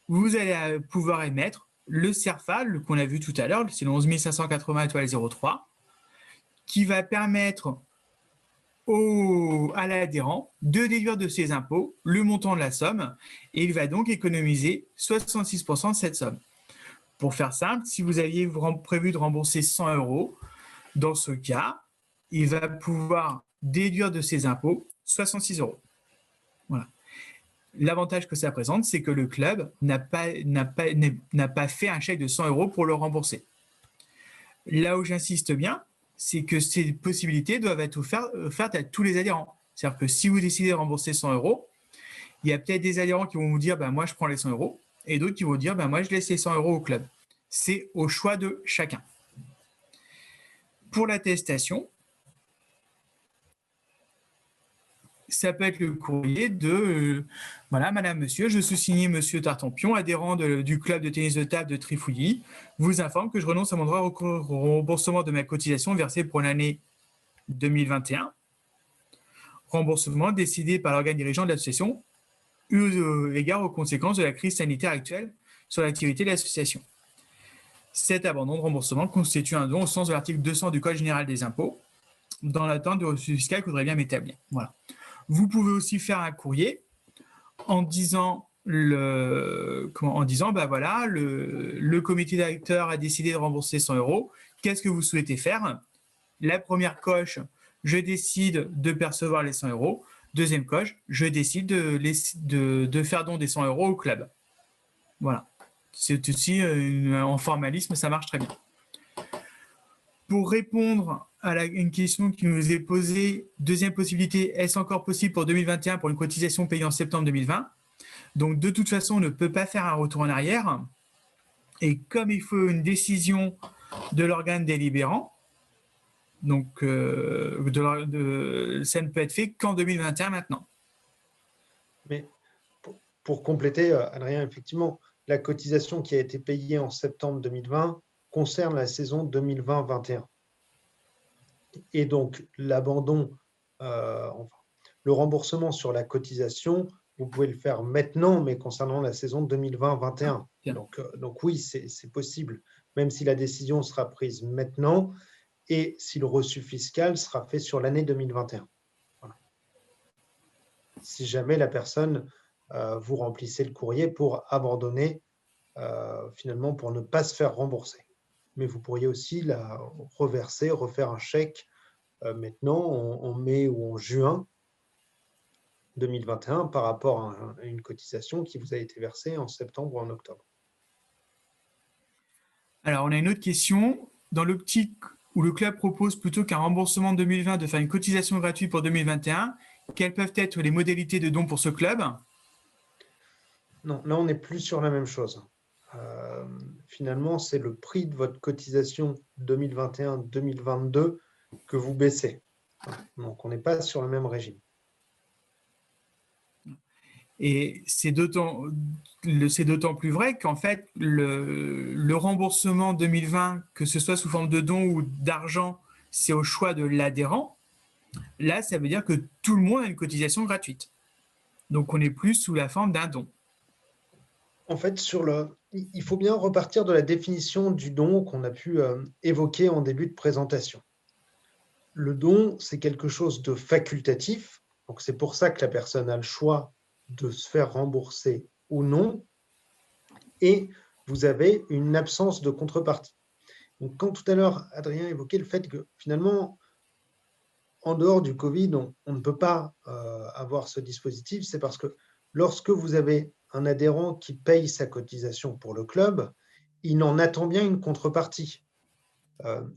vous allez pouvoir émettre le CERFA, qu'on a vu tout à l'heure, c'est le 11 580 étoile 03, qui va permettre à l'adhérent de déduire de ses impôts le montant de la somme, et il va donc économiser 66% de cette somme. Pour faire simple, si vous aviez prévu de rembourser 100 €, dans ce cas, il va pouvoir déduire de ses impôts 66 €. Voilà. L'avantage que ça présente, c'est que le club n'a pas fait un chèque de 100 € pour le rembourser. Là où j'insiste bien, c'est que ces possibilités doivent être offertes à tous les adhérents. C'est-à-dire que si vous décidez de rembourser 100 €, il y a peut-être des adhérents qui vont vous dire moi je prends les 100 €, et d'autres qui vont dire moi je laisse les 100 € au club. C'est au choix de chacun. Pour l'attestation, ça peut être le courrier de voilà, madame, monsieur, je suis signé monsieur Tartampion, adhérent du club de tennis de table de Trifouilly, vous informe que je renonce à mon droit au remboursement de ma cotisation versée pour l'année 2021. Remboursement décidé par l'organe dirigeant de l'association eu égard aux conséquences de la crise sanitaire actuelle sur l'activité de l'association. Cet abandon de remboursement constitue un don au sens de l'article 200 du Code général des impôts, dans l'attente du reçu fiscal qu'il faudrait bien m'établir. Voilà. Vous pouvez aussi faire un courrier en disant le comité directeur a décidé de rembourser 100 €. Qu'est-ce que vous souhaitez faire? La première coche, je décide de percevoir les 100 €. Deuxième coche, je décide de faire don des 100 € au club. Voilà. C'est aussi en formalisme, ça marche très bien. Pour répondre à une question qui nous est posée, deuxième possibilité, est-ce encore possible pour 2021 pour une cotisation payée en septembre 2020? Donc, de toute façon, on ne peut pas faire un retour en arrière. Et comme il faut une décision de l'organe délibérant, donc ça ne peut être fait qu'en 2021 maintenant. Mais pour compléter, Adrien, effectivement, la cotisation qui a été payée en septembre 2020 concerne la saison 2020-21. Et donc, l'abandon, le remboursement sur la cotisation, vous pouvez le faire maintenant, mais concernant la saison 2020-21. Donc oui, c'est possible, même si la décision sera prise maintenant et si le reçu fiscal sera fait sur l'année 2021. Voilà. Si jamais la personne, vous remplissez le courrier pour abandonner, finalement, pour ne pas se faire rembourser. Mais vous pourriez aussi la reverser, refaire un chèque maintenant, en mai ou en juin, 2021 par rapport à une cotisation qui vous a été versée en septembre ou en octobre. Alors, on a une autre question. Dans l'optique où le club propose plutôt qu'un remboursement 2020 de faire une cotisation gratuite pour 2021, quelles peuvent être les modalités de don pour ce club? Non, là, on n'est plus sur la même chose. Finalement, c'est le prix de votre cotisation 2021-2022 que vous baissez. Donc, on n'est pas sur le même régime. Et c'est d'autant plus vrai qu'en fait, le remboursement 2020, que ce soit sous forme de don ou d'argent, c'est au choix de l'adhérent. Là, ça veut dire que tout le monde a une cotisation gratuite. Donc, on n'est plus sous la forme d'un don. En fait, il faut bien repartir de la définition du don qu'on a pu évoquer en début de présentation. Le don, c'est quelque chose de facultatif. Donc, c'est pour ça que la personne a le choix de se faire rembourser ou non. Et vous avez une absence de contrepartie. Donc, quand tout à l'heure, Adrien évoquait le fait que finalement, en dehors du Covid, on ne peut pas avoir ce dispositif, c'est parce que lorsque vous avez un adhérent qui paye sa cotisation pour le club, il en attend bien une contrepartie.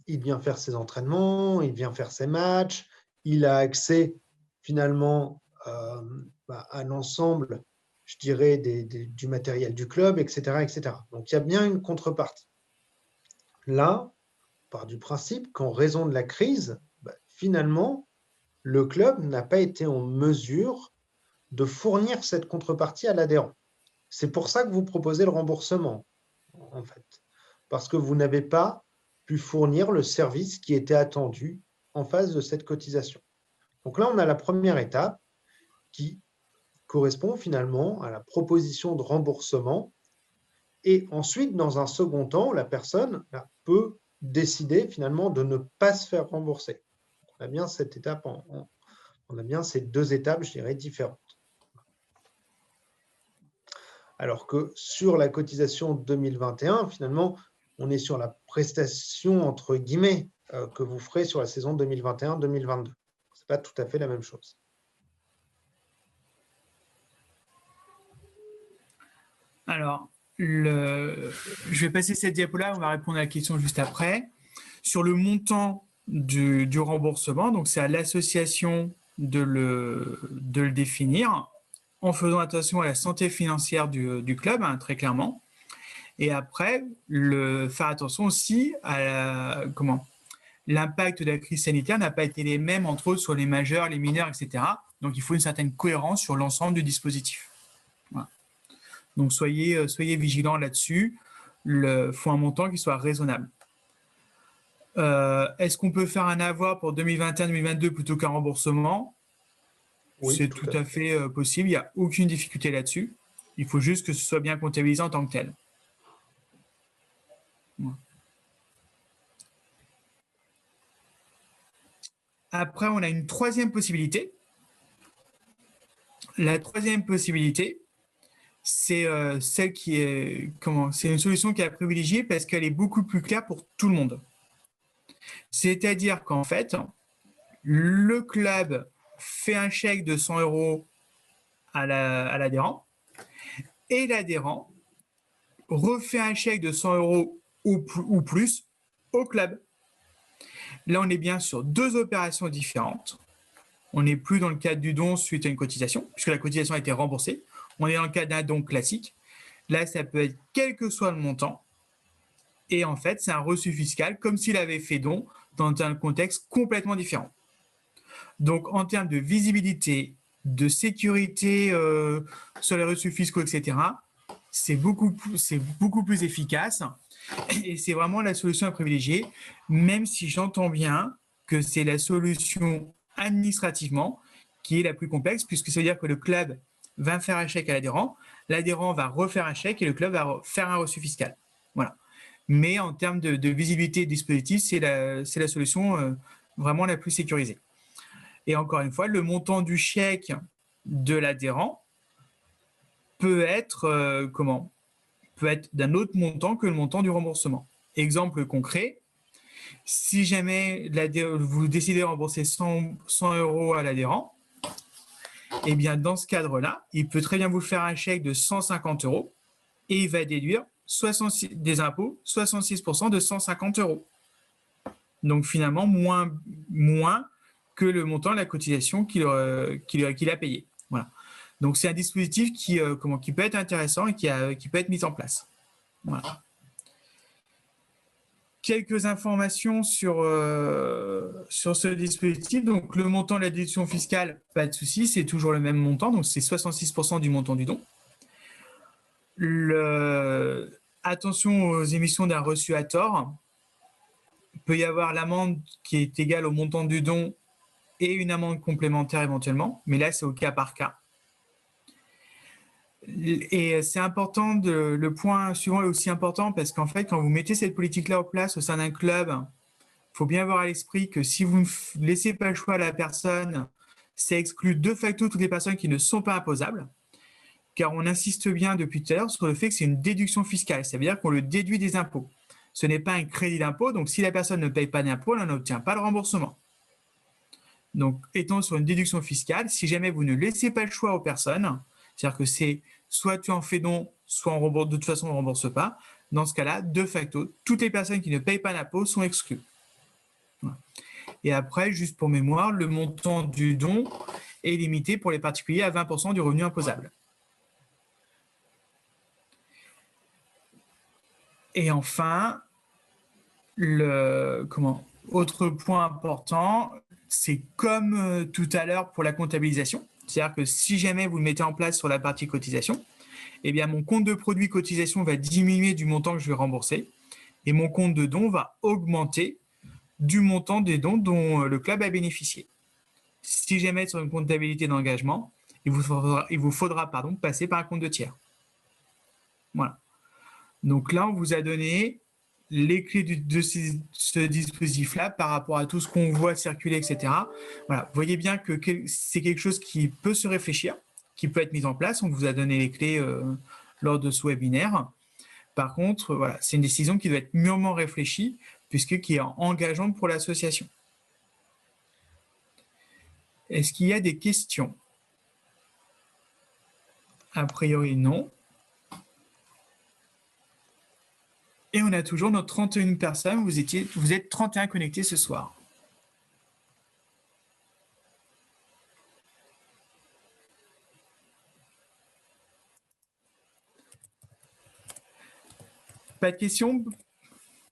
Il vient faire ses entraînements, il vient faire ses matchs, il a accès finalement à l'ensemble, je dirais, du matériel du club, etc., etc. Donc, il y a bien une contrepartie. Là, part du principe qu'en raison de la crise, finalement, le club n'a pas été en mesure de fournir cette contrepartie à l'adhérent. C'est pour ça que vous proposez le remboursement, en fait, parce que vous n'avez pas pu fournir le service qui était attendu en face de cette cotisation. Donc là, on a la première étape qui correspond finalement à la proposition de remboursement. Et ensuite, dans un second temps, la personne peut décider finalement de ne pas se faire rembourser. On a bien cette étape, on a bien ces deux étapes, je dirais, différentes. Alors que sur la cotisation 2021, finalement, on est sur la prestation, entre guillemets, que vous ferez sur la saison 2021-2022. Ce n'est pas tout à fait la même chose. Alors, je vais passer cette diapo-là, on va répondre à la question juste après. Sur le montant du remboursement, donc c'est à l'association de le définir, en faisant attention à la santé financière du club, hein, très clairement. Et après, faire attention aussi à l'impact de la crise sanitaire n'a pas été les mêmes, entre autres, sur les majeurs, les mineurs, etc. Donc, il faut une certaine cohérence sur l'ensemble du dispositif. Voilà. Donc, soyez vigilants là-dessus. Il faut un montant qui soit raisonnable. Est-ce qu'on peut faire un avoir pour 2021-2022 plutôt qu'un remboursement? Oui, c'est tout à fait possible. Il n'y a aucune difficulté là-dessus. Il faut juste que ce soit bien comptabilisé en tant que tel. Voilà. Après, on a une troisième possibilité. La troisième possibilité, c'est celle qui est c'est une solution qui est à privilégier parce qu'elle est beaucoup plus claire pour tout le monde. C'est-à-dire qu'en fait, le club fait un chèque de 100 € à l'adhérent et l'adhérent refait un chèque de 100 € ou plus au club. Là, on est bien sur deux opérations différentes. On n'est plus dans le cadre du don suite à une cotisation, puisque la cotisation a été remboursée. On est dans le cadre d'un don classique. Là, ça peut être quel que soit le montant. Et en fait, c'est un reçu fiscal, comme s'il avait fait don, dans un contexte complètement différent. Donc, en termes de visibilité, de sécurité sur les reçus fiscaux, etc., c'est beaucoup plus efficace. Et c'est vraiment la solution à privilégier, même si j'entends bien que c'est la solution administrativement qui est la plus complexe, puisque ça veut dire que le club va faire un chèque à l'adhérent va refaire un chèque et le club va faire un reçu fiscal. Voilà. Mais en termes de visibilité et de dispositif, c'est la solution vraiment la plus sécurisée. Et encore une fois, le montant du chèque de l'adhérent peut être d'un autre montant que le montant du remboursement. Exemple concret, si jamais vous décidez de rembourser 100 € à l'adhérent, eh bien, dans ce cadre-là, il peut très bien vous faire un chèque de 150 € et il va déduire 66, des impôts 66% de 150 €. Donc, finalement, moins que le montant de la cotisation qu'il a payé. Voilà. Donc, c'est un dispositif qui peut être intéressant et qui peut être mis en place. Voilà. Quelques informations sur ce dispositif. Donc, le montant de la déduction fiscale, pas de souci, c'est toujours le même montant. Donc, c'est 66% du montant du don. Attention aux émissions d'un reçu à tort. Il peut y avoir l'amende qui est égale au montant du don et une amende complémentaire éventuellement. Mais là, c'est au cas par cas. Et c'est important, le point suivant est aussi important parce qu'en fait, quand vous mettez cette politique-là en place au sein d'un club, il faut bien avoir à l'esprit que si vous ne laissez pas le choix à la personne, ça exclut de facto toutes les personnes qui ne sont pas imposables, car on insiste bien depuis tout à l'heure sur le fait que c'est une déduction fiscale, ça veut dire qu'on le déduit des impôts. Ce n'est pas un crédit d'impôt, donc si la personne ne paye pas d'impôt, elle n'obtient pas le remboursement. Donc, étant sur une déduction fiscale, si jamais vous ne laissez pas le choix aux personnes, c'est-à-dire que c'est soit tu en fais don, soit on rembourse, de toute façon on ne rembourse pas. Dans ce cas-là, de facto, toutes les personnes qui ne payent pas d'impôt sont exclues. Voilà. Et après, juste pour mémoire, le montant du don est limité pour les particuliers à 20% du revenu imposable. Et enfin, autre point important, c'est comme tout à l'heure pour la comptabilisation. C'est-à-dire que si jamais vous le mettez en place sur la partie cotisation, eh bien mon compte de produit cotisation va diminuer du montant que je vais rembourser et mon compte de don va augmenter du montant des dons dont le club a bénéficié. Si jamais sur une comptabilité d'engagement, il vous faudra passer par un compte de tiers. Voilà. Donc là, on vous a donné les clés de ce dispositif-là par rapport à tout ce qu'on voit circuler, etc. Voilà. Vous voyez bien que c'est quelque chose qui peut se réfléchir, qui peut être mis en place. On vous a donné les clés lors de ce webinaire. Par contre, voilà, c'est une décision qui doit être mûrement réfléchie qui est engageante pour l'association. Est-ce qu'il y a des questions? A priori, non. Et on a toujours nos 31 personnes. Vous êtes 31 connectés ce soir. Pas de questions?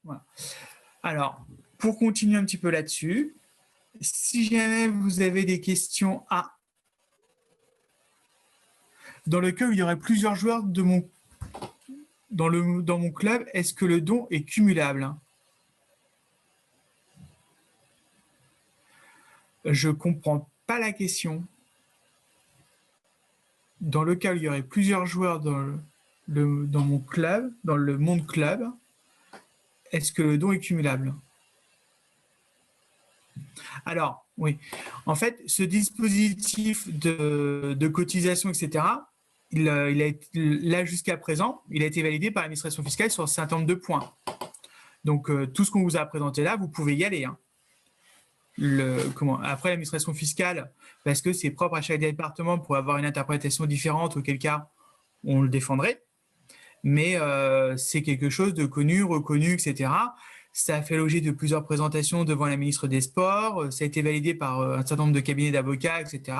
Voilà. Alors, pour continuer un petit peu là-dessus, si jamais vous avez des questions dans le cas où il y aurait plusieurs joueurs dans mon club, est-ce que le don est cumulable? Je ne comprends pas la question. Dans le cas où il y aurait plusieurs joueurs dans mon club, dans le monde club, est-ce que le don est cumulable? Alors, oui. En fait, ce dispositif de cotisation, etc., là, jusqu'à présent, il a été validé par l'administration fiscale sur un certain nombre de points. Donc, tout ce qu'on vous a présenté là, vous pouvez y aller. Hein. Après, l'administration fiscale, parce que c'est propre à chaque département pour avoir une interprétation différente, auquel cas, on le défendrait. Mais c'est quelque chose de connu, reconnu, etc. Ça a fait l'objet de plusieurs présentations devant la ministre des Sports. Ça a été validé par un certain nombre de cabinets d'avocats, etc.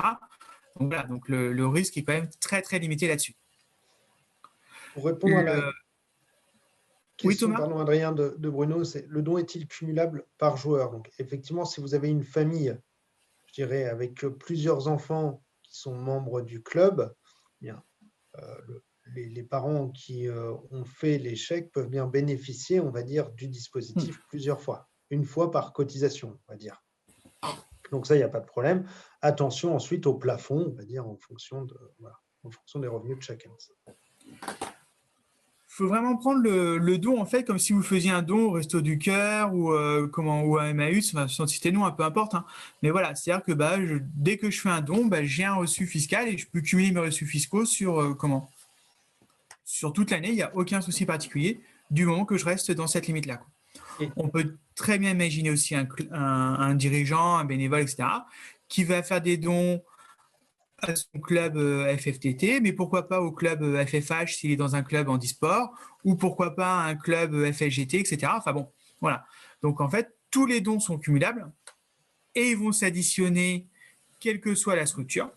Donc voilà, donc le risque est quand même très, très limité là-dessus. Pour répondre à la question, pardon, Adrien, de Bruno, c'est le don est-il cumulable par joueur? Donc, effectivement, si vous avez une famille, je dirais, avec plusieurs enfants qui sont membres du club, eh bien, les parents qui ont fait les chèques peuvent bien bénéficier, on va dire, du dispositif plusieurs fois. Une fois par cotisation, on va dire. Donc ça, il n'y a pas de problème. Attention ensuite au plafond, on va dire, en fonction des revenus de chacun. Il faut vraiment prendre le don, en fait, comme si vous faisiez un don au Resto du Cœur ou à Emmaüs, sans citer nom, peu importe. Hein. Mais voilà, c'est-à-dire que dès que je fais un don, j'ai un reçu fiscal et je peux cumuler mes reçus fiscaux sur toute l'année. Il n'y a aucun souci particulier du moment que je reste dans cette limite-là. On peut très bien imaginer aussi un dirigeant, un bénévole, etc., qui va faire des dons à son club FFTT, mais pourquoi pas au club FFH s'il est dans un club handisport, ou pourquoi pas un club FLGT, etc. Enfin bon, voilà. Donc en fait, tous les dons sont cumulables et ils vont s'additionner quelle que soit la structure,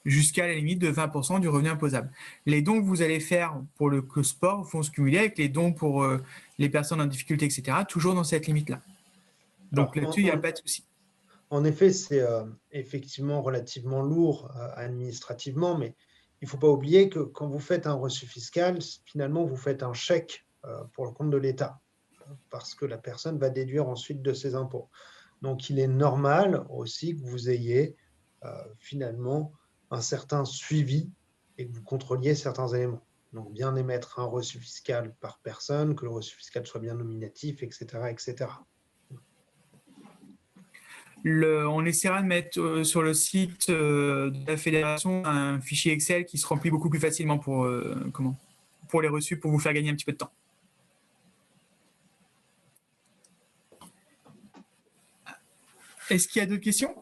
jusqu'à la limite de 20% du revenu imposable. Les dons que vous allez faire pour le sport vont se cumuler avec les dons pour les personnes en difficulté, etc., toujours dans cette limite-là. Donc Alors, là-dessus, il n'y a pas de souci. En effet, c'est effectivement relativement lourd administrativement, mais il ne faut pas oublier que quand vous faites un reçu fiscal, finalement, vous faites un chèque pour le compte de l'État, parce que la personne va déduire ensuite de ses impôts. Donc, il est normal aussi que vous ayez finalement un certain suivi et que vous contrôliez certains éléments. Donc, bien émettre un reçu fiscal par personne, que le reçu fiscal soit bien nominatif, etc., etc. On essaiera de mettre sur le site de la fédération un fichier Excel qui se remplit beaucoup plus facilement pour les reçus, pour vous faire gagner un petit peu de temps. Est-ce qu'il y a d'autres questions?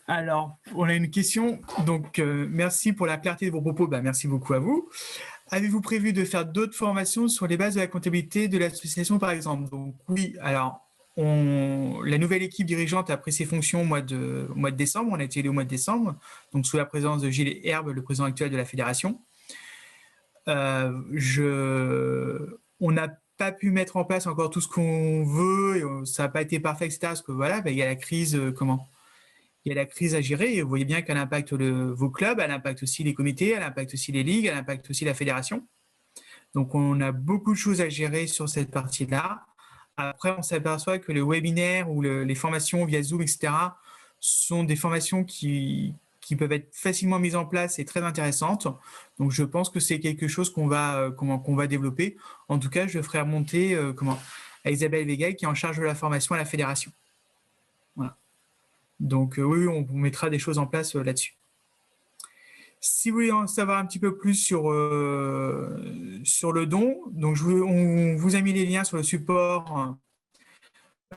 Alors, on a une question. Donc, merci pour la clarté de vos propos. Merci beaucoup à vous. Avez-vous prévu de faire d'autres formations sur les bases de la comptabilité de l'association, par exemple? Donc, oui, alors, la nouvelle équipe dirigeante a pris ses fonctions au mois de décembre. On a été élu au mois de décembre, donc sous la présidence de Gilles Herbe, le président actuel de la fédération. On n'a pas pu mettre en place encore tout ce qu'on veut, et ça n'a pas été parfait, etc. Parce que voilà, il y a la crise, il y a la crise à gérer, et vous voyez bien qu'elle impacte vos clubs, elle impacte aussi les comités, elle impacte aussi les ligues, elle impacte aussi la fédération. Donc, on a beaucoup de choses à gérer sur cette partie-là. Après, on s'aperçoit que les webinaires ou les formations via Zoom, etc., sont des formations qui peuvent être facilement mises en place et très intéressantes. Donc, je pense que c'est quelque chose qu'on va développer. En tout cas, je ferai remonter à Isabelle Vega, qui est en charge de la formation à la fédération. Voilà. Donc, oui, on mettra des choses en place là-dessus. Si vous voulez en savoir un petit peu plus sur le don, donc on vous a mis les liens sur le support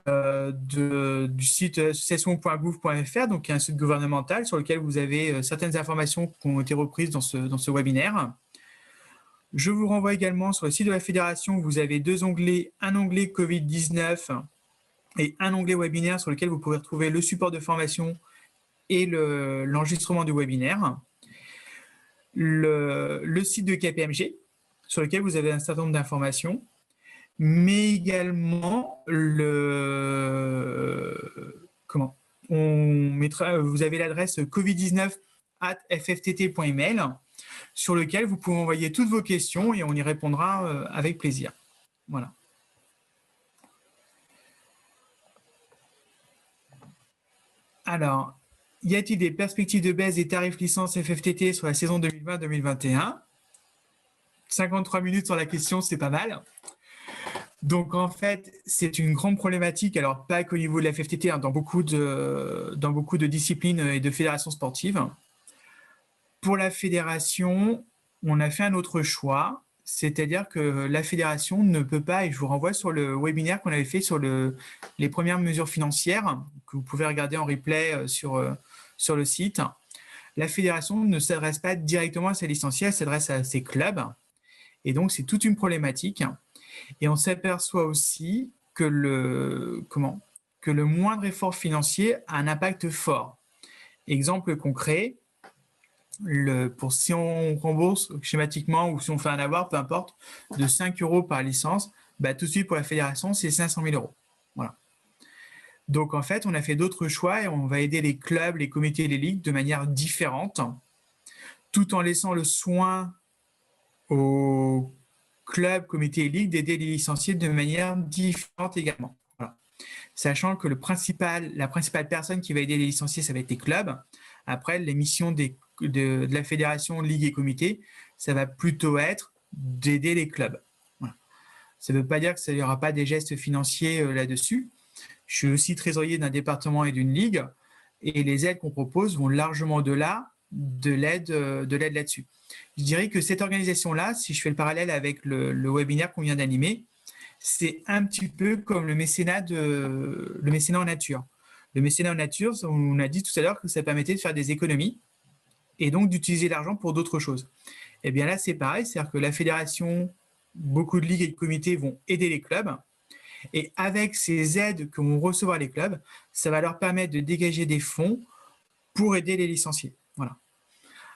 du site association.gouv.fr, donc qui est un site gouvernemental sur lequel vous avez certaines informations qui ont été reprises dans ce webinaire. Je vous renvoie également sur le site de la fédération, vous avez deux onglets, un onglet Covid-19 et un onglet webinaire sur lequel vous pouvez retrouver le support de formation et l'enregistrement du webinaire. Le site de KPMG, sur lequel vous avez un certain nombre d'informations, mais également vous avez l'adresse covid19@fftt.email, sur lequel vous pouvez envoyer toutes vos questions et on y répondra avec plaisir. Voilà. Alors, y a-t-il des perspectives de baisse des tarifs licence FFTT sur la saison 2020-2021 ? 53 minutes sur la question, c'est pas mal. Donc, en fait, c'est une grande problématique, alors pas qu'au niveau de la FFTT, dans beaucoup de disciplines et de fédérations sportives. Pour la fédération, on a fait un autre choix, c'est-à-dire que la fédération ne peut pas, et je vous renvoie sur le webinaire qu'on avait fait sur les premières mesures financières, que vous pouvez regarder en replay sur le site. La fédération ne s'adresse pas directement à ses licenciés, elle s'adresse à ses clubs. Et donc, c'est toute une problématique. Et on s'aperçoit aussi que le moindre effort financier a un impact fort. Exemple concret, si on rembourse schématiquement ou si on fait un avoir, peu importe, de 5 € par licence, tout de suite pour la fédération, c'est 500 000 €. Voilà. Donc en fait, on a fait d'autres choix et on va aider les clubs, les comités et les ligues de manière différente, tout en laissant le soin aux clubs, comités et ligues d'aider les licenciés de manière différente également. Voilà. Sachant que la principale personne qui va aider les licenciés, ça va être les clubs. Après, les missions de la fédération, ligue et comité, ça va plutôt être d'aider les clubs. Voilà. Ça ne veut pas dire qu'il n'y aura pas des gestes financiers là-dessus. Je suis aussi trésorier d'un département et d'une ligue, et les aides qu'on propose vont largement au-delà de l'aide là-dessus. Je dirais que cette organisation-là, si je fais le parallèle avec le webinaire qu'on vient d'animer, c'est un petit peu comme le mécénat en nature. Le mécénat en nature, on a dit tout à l'heure que ça permettait de faire des économies et donc d'utiliser l'argent pour d'autres choses. Et bien là, c'est pareil, c'est-à-dire que la fédération, beaucoup de ligues et de comités vont aider les clubs. Et avec ces aides que vont recevoir les clubs, ça va leur permettre de dégager des fonds pour aider les licenciés. Voilà.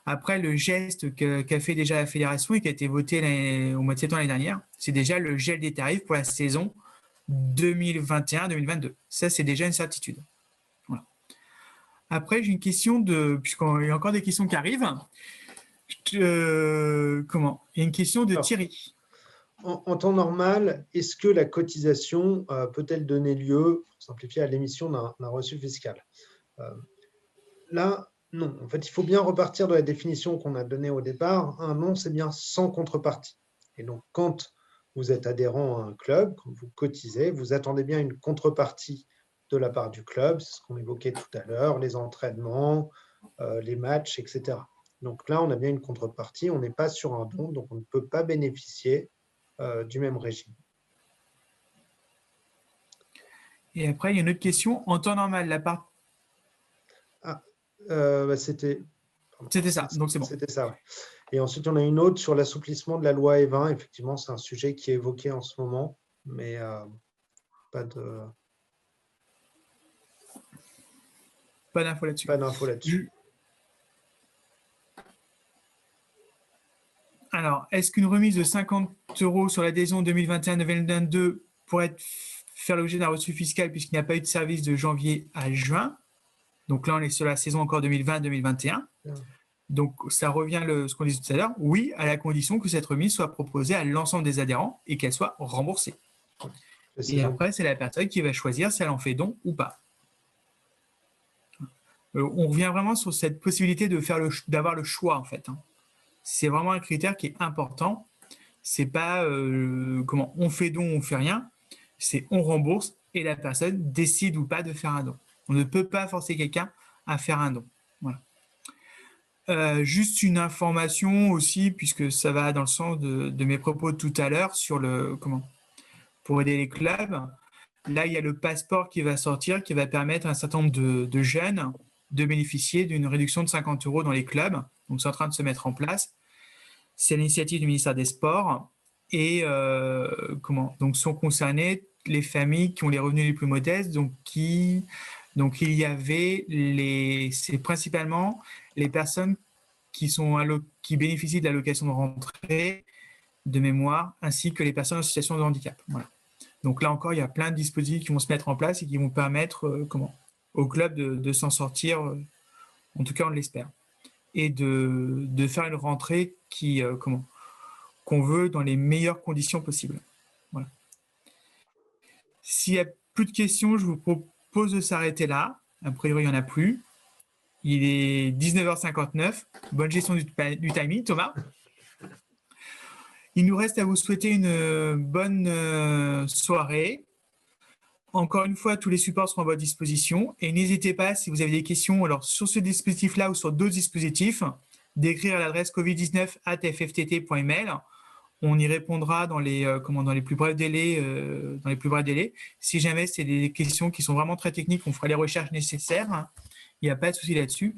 Après, le geste qu'a fait déjà la fédération et qui a été voté au mois de septembre l'année dernière, c'est déjà le gel des tarifs pour la saison 2021-2022. Ça, c'est déjà une certitude. Voilà. Après, j'ai une question puisqu'il y a encore des questions qui arrivent. Il y a une question de Thierry. En temps normal, est-ce que la cotisation peut-elle donner lieu, pour simplifier, à l'émission d'un reçu fiscal? Là, non. En fait, il faut bien repartir de la définition qu'on a donnée au départ. Un non, c'est bien sans contrepartie. Et donc, quand vous êtes adhérent à un club, quand vous cotisez, vous attendez bien une contrepartie de la part du club. C'est ce qu'on évoquait tout à l'heure, les entraînements, les matchs, etc. Donc là, on a bien une contrepartie. On n'est pas sur un don, donc on ne peut pas bénéficier du même régime. Et après, il y a une autre question. En temps normal, la part... C'était ça, donc c'est bon. C'était ça, ouais. Et ensuite, on a une autre sur l'assouplissement de la loi E20. Effectivement, c'est un sujet qui est évoqué en ce moment, mais pas d'infos là-dessus. Pas d'infos là-dessus. Alors, est-ce qu'une remise de 50 € sur l'adhésion 2021-2022 pourrait faire l'objet d'un reçu fiscal puisqu'il n'y a pas eu de service de janvier à juin? Donc là, on est sur la saison encore 2020-2021. Donc, ça revient ce qu'on disait tout à l'heure. Oui, à la condition que cette remise soit proposée à l'ensemble des adhérents et qu'elle soit remboursée. Et après, c'est la personne qui va choisir si elle en fait don ou pas. On revient vraiment sur cette possibilité d'avoir le choix, en fait. C'est vraiment un critère qui est important. C'est pas on fait don ou on fait rien. C'est on rembourse et la personne décide ou pas de faire un don. On ne peut pas forcer quelqu'un à faire un don. Voilà. Juste une information aussi, puisque ça va dans le sens de mes propos de tout à l'heure sur pour aider les clubs. Là, il y a le passeport qui va sortir, qui va permettre à un certain nombre de jeunes de bénéficier d'une réduction de 50 € dans les clubs. Donc, c'est en train de se mettre en place. C'est l'initiative du ministère des Sports. Et donc sont concernées les familles qui ont les revenus les plus modestes. Donc, il y avait c'est principalement les personnes qui bénéficient de l'allocation de rentrée de mémoire, ainsi que les personnes en situation de handicap. Voilà. Donc là encore, il y a plein de dispositifs qui vont se mettre en place et qui vont permettre au club de s'en sortir, en tout cas on l'espère, et de faire une rentrée qu'on veut dans les meilleures conditions possibles. Voilà. S'il n'y a plus de questions, je vous propose de s'arrêter là. A priori, il n'y en a plus. Il est 19h59. Bonne gestion du timing, Thomas. Il nous reste à vous souhaiter une bonne soirée. Encore une fois, tous les supports seront à votre disposition. Et n'hésitez pas, si vous avez des questions alors sur ce dispositif-là ou sur d'autres dispositifs, d'écrire à l'adresse covid19@fftt.email. On y répondra dans les plus brefs délais. Si jamais c'est des questions qui sont vraiment très techniques, on fera les recherches nécessaires. Il n'y a pas de souci là-dessus.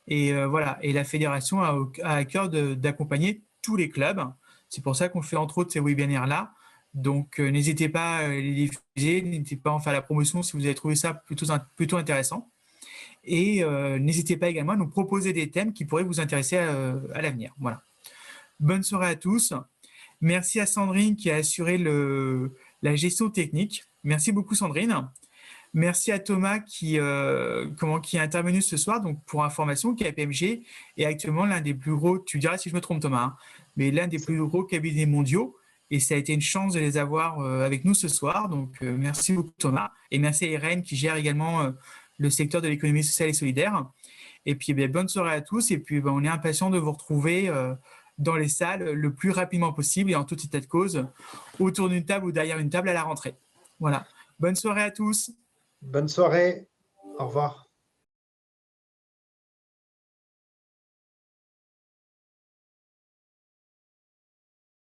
Et voilà. Et la fédération a à cœur d'accompagner tous les clubs. C'est pour ça qu'on fait entre autres ces webinaires-là. Donc, n'hésitez pas à les diffuser, n'hésitez pas à en faire la promotion si vous avez trouvé ça plutôt intéressant. Et n'hésitez pas également à nous proposer des thèmes qui pourraient vous intéresser à l'avenir. Voilà. Bonne soirée à tous. Merci à Sandrine qui a assuré la gestion technique. Merci beaucoup Sandrine. Merci à Thomas qui est intervenu ce soir. Donc pour information, KPMG est actuellement l'un des plus gros, tu diras si je me trompe Thomas, mais l'un des plus gros cabinets mondiaux. Et ça a été une chance de les avoir avec nous ce soir. Donc merci beaucoup Thomas. Et merci à Irène qui gère également le secteur de l'économie sociale et solidaire. Et puis bonne soirée à tous. Et puis on est impatient de vous retrouver dans les salles le plus rapidement possible et en tout état de cause, autour d'une table ou derrière une table à la rentrée. Voilà. Bonne soirée à tous. Bonne soirée. Au revoir.